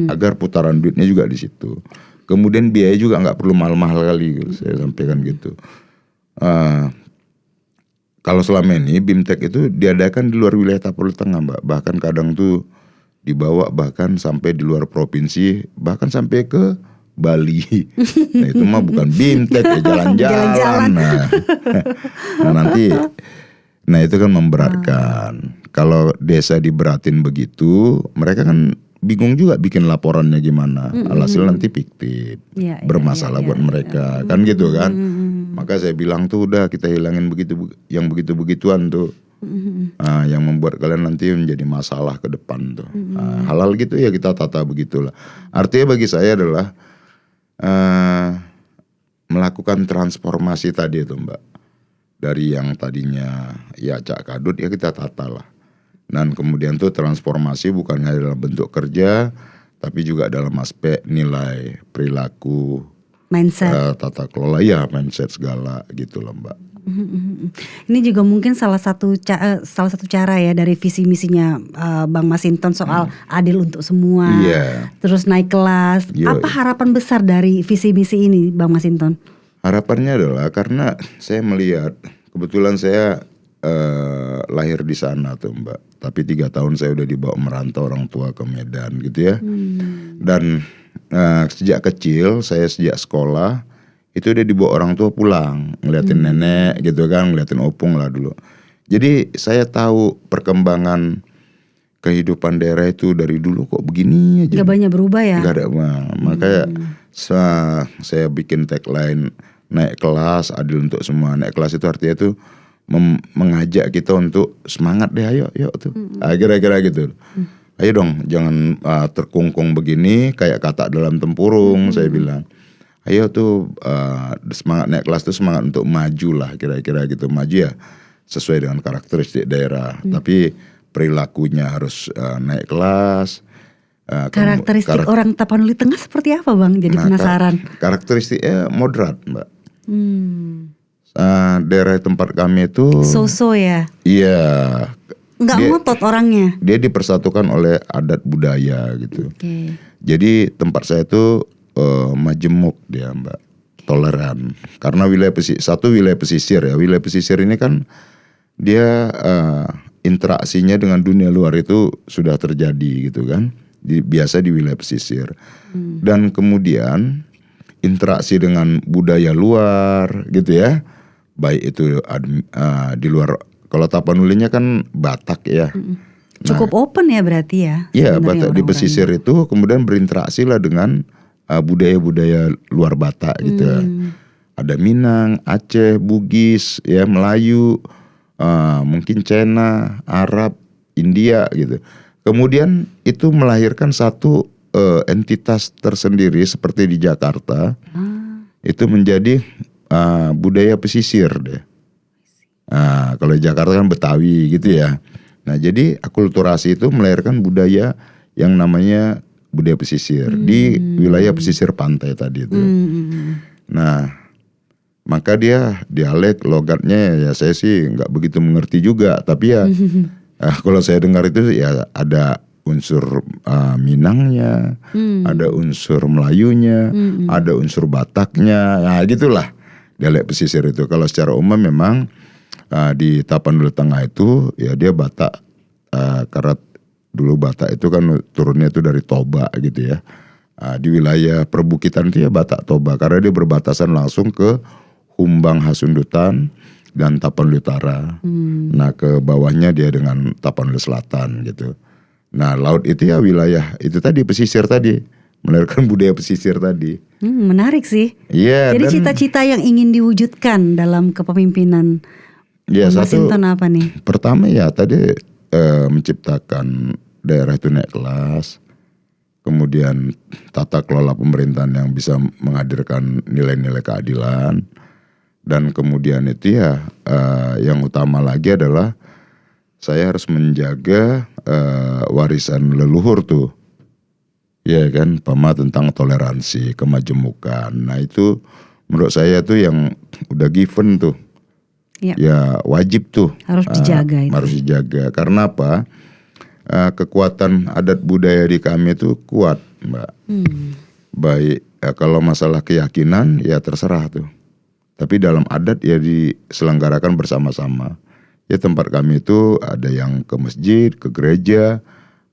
Speaker 1: agar putaran duitnya juga di situ. Kemudian biaya juga nggak perlu mahal-mahal kali. Saya sampaikan gitu. Kalau selama ini BIMTEK itu diadakan di luar wilayah Tapanuli Tengah Mbak. Bahkan kadang tuh dibawa bahkan sampai di luar provinsi, bahkan sampai ke Bali. Nah itu mah bukan BIMTEK ya, jalan-jalan. Nah itu kan memberatkan. Kalau desa diberatin begitu, mereka kan bingung juga bikin laporannya gimana. Alhasil nanti fiktif, bermasalah buat mereka, kan gitu kan. Maka saya bilang tuh udah kita hilangin yang begitu-begituan tuh. Yang membuat kalian nanti menjadi masalah ke depan tuh. Halal gitu ya kita tata begitulah. Artinya bagi saya adalah melakukan transformasi tadi itu Mbak, dari yang tadinya ya cak kadut ya kita tata lah, dan kemudian tuh transformasi bukan hanya dalam bentuk kerja tapi juga dalam aspek nilai, perilaku, mindset, tata kelola ya, mindset segala gitu loh Mbak.
Speaker 2: Ini juga mungkin salah satu cara ya dari visi misinya Bang Masinton soal adil untuk semua, terus naik kelas. Apa harapan besar dari visi misi ini Bang Masinton?
Speaker 1: Harapannya adalah karena saya melihat kebetulan saya lahir di sana tuh Mbak, tapi 3 tahun saya udah dibawa merantau orang tua ke Medan gitu ya. Dan sejak kecil saya sejak sekolah itu udah dibawa orang tua pulang, ngeliatin nenek gitu kan, ngeliatin opung lah dulu. Jadi saya tahu perkembangan kehidupan daerah itu dari dulu kok begini aja.
Speaker 2: Gak banyak berubah ya?
Speaker 1: Gak ada, makanya saya bikin tagline naik kelas, adil untuk semua. Naik kelas itu artinya tuh mengajak kita untuk semangat deh, ayo tuh. Kira-kira gitu. Ayo dong, jangan terkungkung begini kayak katak dalam tempurung, saya bilang. Ayo tuh semangat naik kelas tuh semangat untuk maju lah, kira-kira gitu. Maju ya sesuai dengan karakteristik daerah, tapi perilakunya harus naik kelas.
Speaker 2: Karakteristik orang Tapanuli Tengah seperti apa Bang? Jadi penasaran.
Speaker 1: Karakteristiknya moderat Mbak. Daerah tempat kami itu
Speaker 2: so-so ya?
Speaker 1: Iya.
Speaker 2: Nggak ngotot orangnya?
Speaker 1: Dia dipersatukan oleh adat budaya gitu. Jadi tempat saya itu majemuk dia Mbak, toleran. Karena wilayah pesisir ya. Wilayah pesisir ini kan dia interaksinya dengan dunia luar itu sudah terjadi gitu kan. Biasa di wilayah pesisir. Dan kemudian interaksi dengan budaya luar gitu ya. baik itu di luar. Kalau Tapanulinya kan Batak ya.
Speaker 2: Cukup open ya berarti ya.
Speaker 1: Iya,
Speaker 2: sebenarnya
Speaker 1: Batak di pesisir itu kemudian berinteraksi lah dengan budaya-budaya luar Batak gitu ya. Ada Minang, Aceh, Bugis, ya Melayu, mungkin Cina, Arab, India gitu. Kemudian itu melahirkan satu entitas tersendiri seperti di Jakarta. Itu menjadi budaya pesisir deh. Kalau di Jakarta kan Betawi gitu ya. Nah, jadi akulturasi itu melahirkan budaya yang namanya budaya pesisir di wilayah pesisir pantai tadi itu. Nah, maka dia dialek logatnya ya saya sih nggak begitu mengerti juga, tapi ya kalau saya dengar itu ya ada unsur Minangnya, ada unsur Melayunya, ada unsur Bataknya, nah gitulah dialek pesisir itu. Kalau secara umum memang di Tapanuli Tengah itu ya dia Batak, karena dulu Batak itu kan turunnya itu dari Toba gitu ya. Di wilayah perbukitan itu ya Batak Toba karena dia berbatasan langsung ke Humbang Hasundutan dan Tapanuli Utara. Nah ke bawahnya dia dengan Tapanuli Selatan gitu. Nah laut itu ya wilayah itu tadi pesisir tadi, melahirkan budaya pesisir tadi.
Speaker 2: Menarik sih.
Speaker 1: Iya.
Speaker 2: Jadi cita-cita yang ingin diwujudkan dalam kepemimpinan Mas Masinton apa nih?
Speaker 1: Pertama ya tadi menciptakan daerah itu naik kelas, kemudian tata kelola pemerintahan yang bisa menghadirkan nilai-nilai keadilan, dan kemudian itu ya yang utama lagi adalah saya harus menjaga warisan leluhur tuh, ya kan, pama tentang toleransi, kemajemukan. Nah itu menurut saya tuh yang udah given tuh. Ya wajib tuh
Speaker 2: harus dijaga itu.
Speaker 1: Harus dijaga karena apa? Kekuatan adat budaya di kami itu kuat, Mbak. Baik kalau masalah keyakinan ya terserah tuh. Tapi dalam adat ya diselenggarakan bersama-sama. Ya tempat kami itu ada yang ke masjid, ke gereja,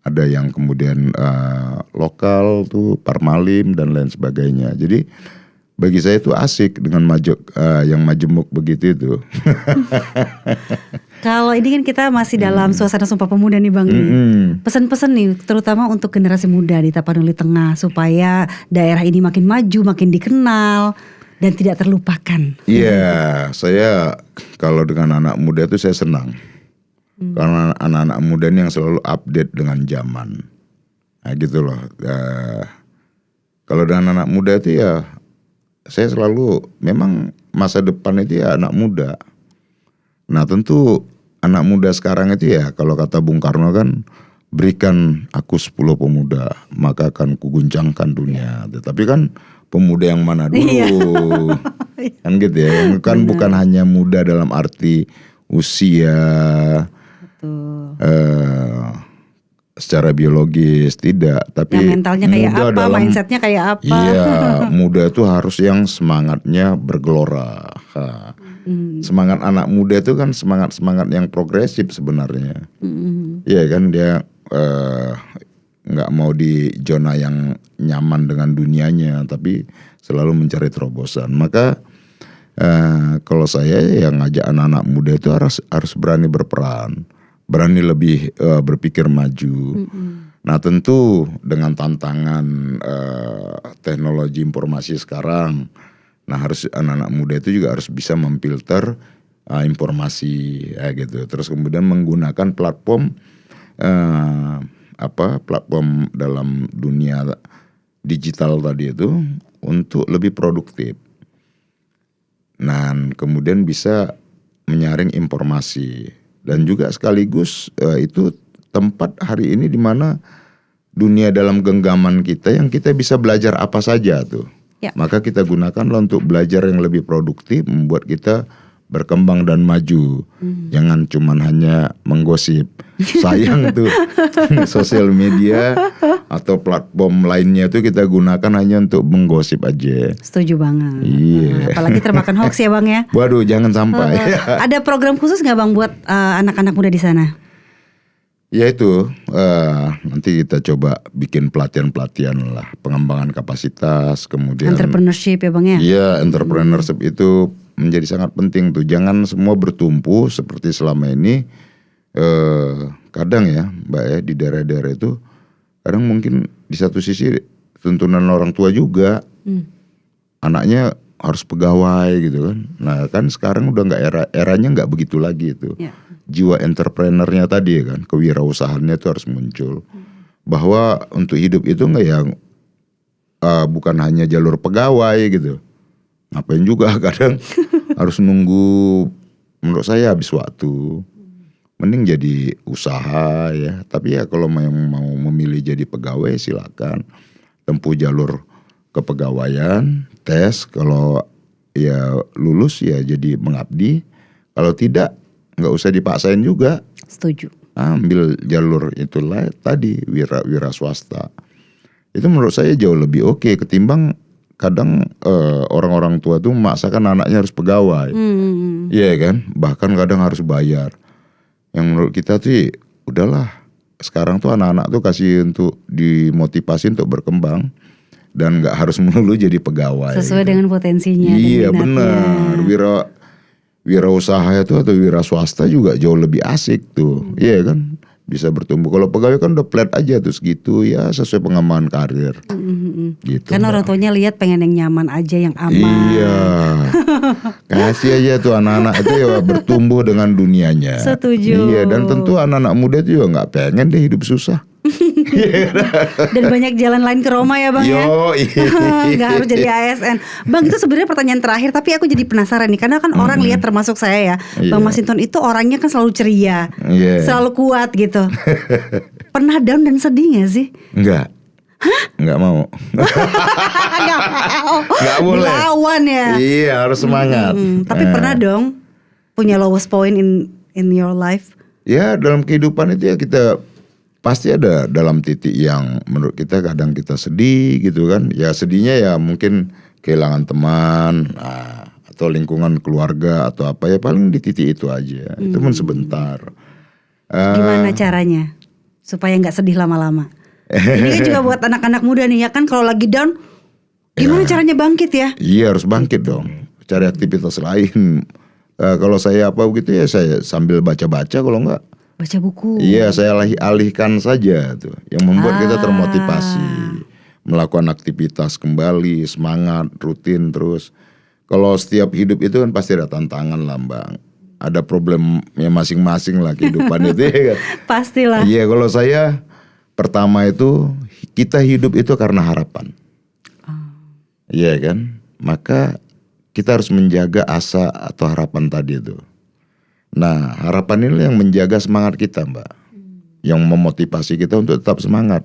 Speaker 1: ada yang kemudian lokal tuh Parmalim dan lain sebagainya. Jadi bagi saya itu asik dengan yang majemuk begitu itu.
Speaker 2: Kalau ini kan kita masih dalam suasana Sumpah Pemuda nih Bang. Pesan-pesan nih terutama untuk generasi muda di Tapanuli Tengah supaya daerah ini makin maju, makin dikenal dan tidak terlupakan.
Speaker 1: Iya, saya kalau dengan anak muda itu saya senang. Karena anak-anak muda ini yang selalu update dengan zaman. Nah gitu loh. Kalau dengan anak muda itu ya saya selalu memang masa depan itu ya anak muda. Nah tentu anak muda sekarang itu ya kalau kata Bung Karno kan berikan aku 10 pemuda maka akan kuguncangkan dunia. Tetapi kan pemuda yang mana dulu? Kan gitu ya. Kan bukan hanya muda dalam arti usia, secara biologis tidak, tapi
Speaker 2: ya, mentalnya kayak apa, mindsetnya kayak apa.
Speaker 1: Iya, muda itu harus yang semangatnya bergelora. Semangat anak muda itu kan semangat yang progresif sebenarnya. Iya kan dia nggak mau di zona yang nyaman dengan dunianya, tapi selalu mencari terobosan. Maka kalau saya yang ngajak anak-anak muda itu harus berani berperan. Berani lebih berpikir maju. Nah tentu dengan tantangan teknologi informasi sekarang, nah harus anak-anak muda itu juga harus bisa memfilter informasi gitu. Terus kemudian menggunakan platform platform dalam dunia digital tadi itu untuk lebih produktif. Nah kemudian bisa menyaring informasi. Dan juga sekaligus itu tempat hari ini di mana dunia dalam genggaman kita yang kita bisa belajar apa saja tuh. Ya. Maka kita gunakanlah untuk belajar yang lebih produktif, membuat kita berkembang dan maju. Jangan cuman hanya menggosip. Sayang tuh sosial media atau platform lainnya tuh kita gunakan hanya untuk menggosip aja.
Speaker 2: Setuju banget.
Speaker 1: Iya.
Speaker 2: Apalagi termakan hoax ya Bang ya.
Speaker 1: Waduh, jangan sampai.
Speaker 2: Ada program khusus nggak Bang buat anak-anak muda di sana?
Speaker 1: Ya itu nanti kita coba bikin pelatihan lah, pengembangan kapasitas, kemudian
Speaker 2: entrepreneurship ya Bang ya.
Speaker 1: Iya, entrepreneurship itu menjadi sangat penting tuh. Jangan semua bertumpu seperti selama ini. Kadang ya Mbak ya, di daerah-daerah itu kadang mungkin di satu sisi tuntunan orang tua juga, anaknya harus pegawai gitu kan. Nah kan sekarang udah nggak eranya nggak begitu lagi itu. Jiwa entrepreneurnya tadi ya kan, kewirausahaannya itu harus muncul. Bahwa untuk hidup itu nggak yang bukan hanya jalur pegawai gitu. Ngapain juga kadang harus nunggu, menurut saya habis waktu. Mending jadi usaha ya. Tapi ya kalau mau memilih jadi pegawai silakan. Tempuh jalur kepegawaian, tes, kalau ya lulus ya jadi mengabdi. Kalau tidak nggak usah dipaksain juga.
Speaker 2: Setuju.
Speaker 1: Ambil jalur itulah tadi, wira swasta. Itu menurut saya jauh lebih oke ketimbang kadang orang-orang tua tuh memaksakan anaknya harus pegawai. Iya kan? Bahkan kadang harus bayar. Yang menurut kita sih udahlah, sekarang tuh anak-anak tuh kasih untuk dimotivasi untuk berkembang dan nggak harus melulu jadi pegawai.
Speaker 2: Sesuai
Speaker 1: gitu.
Speaker 2: dengan potensinya.
Speaker 1: Iya benar. Wirausaha itu atau wira swasta juga jauh lebih asik tuh. Iya kan? Bisa bertumbuh. Kalau pegawai kan udah flat aja terus gitu ya, sesuai pengembangan karir. Gitu.
Speaker 2: Karena orang tuanya lihat pengen yang nyaman aja, yang aman.
Speaker 1: Iya. Kasih aja tuh anak-anak itu ya bertumbuh dengan dunianya.
Speaker 2: Setuju.
Speaker 1: Iya, dan tentu anak-anak muda itu juga nggak pengen deh hidup susah.
Speaker 2: Dan banyak jalan lain ke Roma ya Bang ya. Gak harus jadi ASN. Bang, itu sebenarnya pertanyaan terakhir, tapi aku jadi penasaran nih, karena kan orang lihat termasuk saya ya, Bang Masinton itu orangnya kan selalu ceria, selalu kuat gitu. Pernah down dan sedih gak sih?
Speaker 1: Enggak. Enggak mau. Enggak boleh.
Speaker 2: Lawan ya.
Speaker 1: Iya, harus semangat.
Speaker 2: Tapi pernah dong punya lowest point in your life?
Speaker 1: Ya, dalam kehidupan itu ya kita pasti ada dalam titik yang menurut kita kadang kita sedih gitu kan. Ya sedihnya ya mungkin kehilangan teman, atau lingkungan keluarga atau apa, ya paling di titik itu aja. Itu pun sebentar.
Speaker 2: Gimana caranya supaya nggak sedih lama-lama? Ini kan juga buat anak-anak muda nih ya kan, kalau lagi down gimana caranya bangkit ya?
Speaker 1: Iya harus bangkit dong, cari aktivitas lain. Kalau saya apa begitu ya saya sambil baca-baca, kalau enggak
Speaker 2: baca buku.
Speaker 1: Iya, saya alihkan saja tuh, yang membuat kita termotivasi melakukan aktivitas kembali, semangat, rutin terus. Kalau setiap hidup itu kan pasti ada tantangan lah Mbak. Ada problemnya masing-masing lah kehidupan itu ya kan.
Speaker 2: Pastilah.
Speaker 1: Iya, kalau saya pertama itu kita hidup itu karena harapan. Iya kan? Maka kita harus menjaga asa atau harapan tadi itu. Nah, harapan ini yang menjaga semangat kita Mbak. Yang memotivasi kita untuk tetap semangat.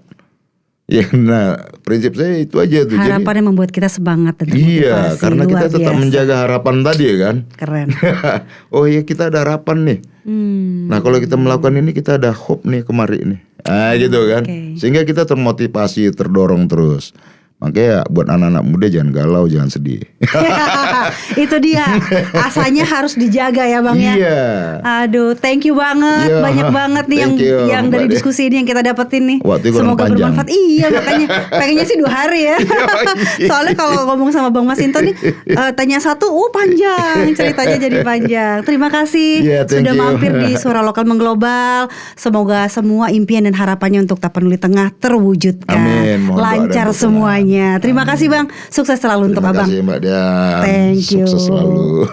Speaker 1: Ya, nah prinsip saya itu aja tuh.
Speaker 2: Harapan yang membuat kita semangat dan termotivasi.
Speaker 1: Iya, karena kita tetap menjaga harapan tadi ya kan.
Speaker 2: Keren.
Speaker 1: Oh iya, kita ada harapan nih. Nah kalau kita melakukan ini kita ada hope nih kemari nih. Gitu kan. Sehingga kita termotivasi, terdorong terus. Makanya buat anak-anak muda jangan galau, jangan sedih.
Speaker 2: Itu dia, asanya harus dijaga ya Bang ya.
Speaker 1: Iya.
Speaker 2: Aduh, thank you banget, banyak banget nih yang dari diskusi ini yang kita dapetin nih. Semoga bermanfaat. Iya, makanya pengennya sih 2 hari ya. Soalnya kalau ngomong sama Bang Masinton nih, tanya satu, panjang ceritanya, jadi panjang. Terima kasih sudah mampir di Suara Lokal Mengglobal. Semoga semua impian dan harapannya untuk Tapanuli Tengah terwujudkan.
Speaker 1: Amin.
Speaker 2: Lancar semuanya. Terima kasih Bang, sukses selalu untuk Abang.
Speaker 1: Terima kasih Mbak Dian.
Speaker 2: Thank you.
Speaker 1: Sukses selalu.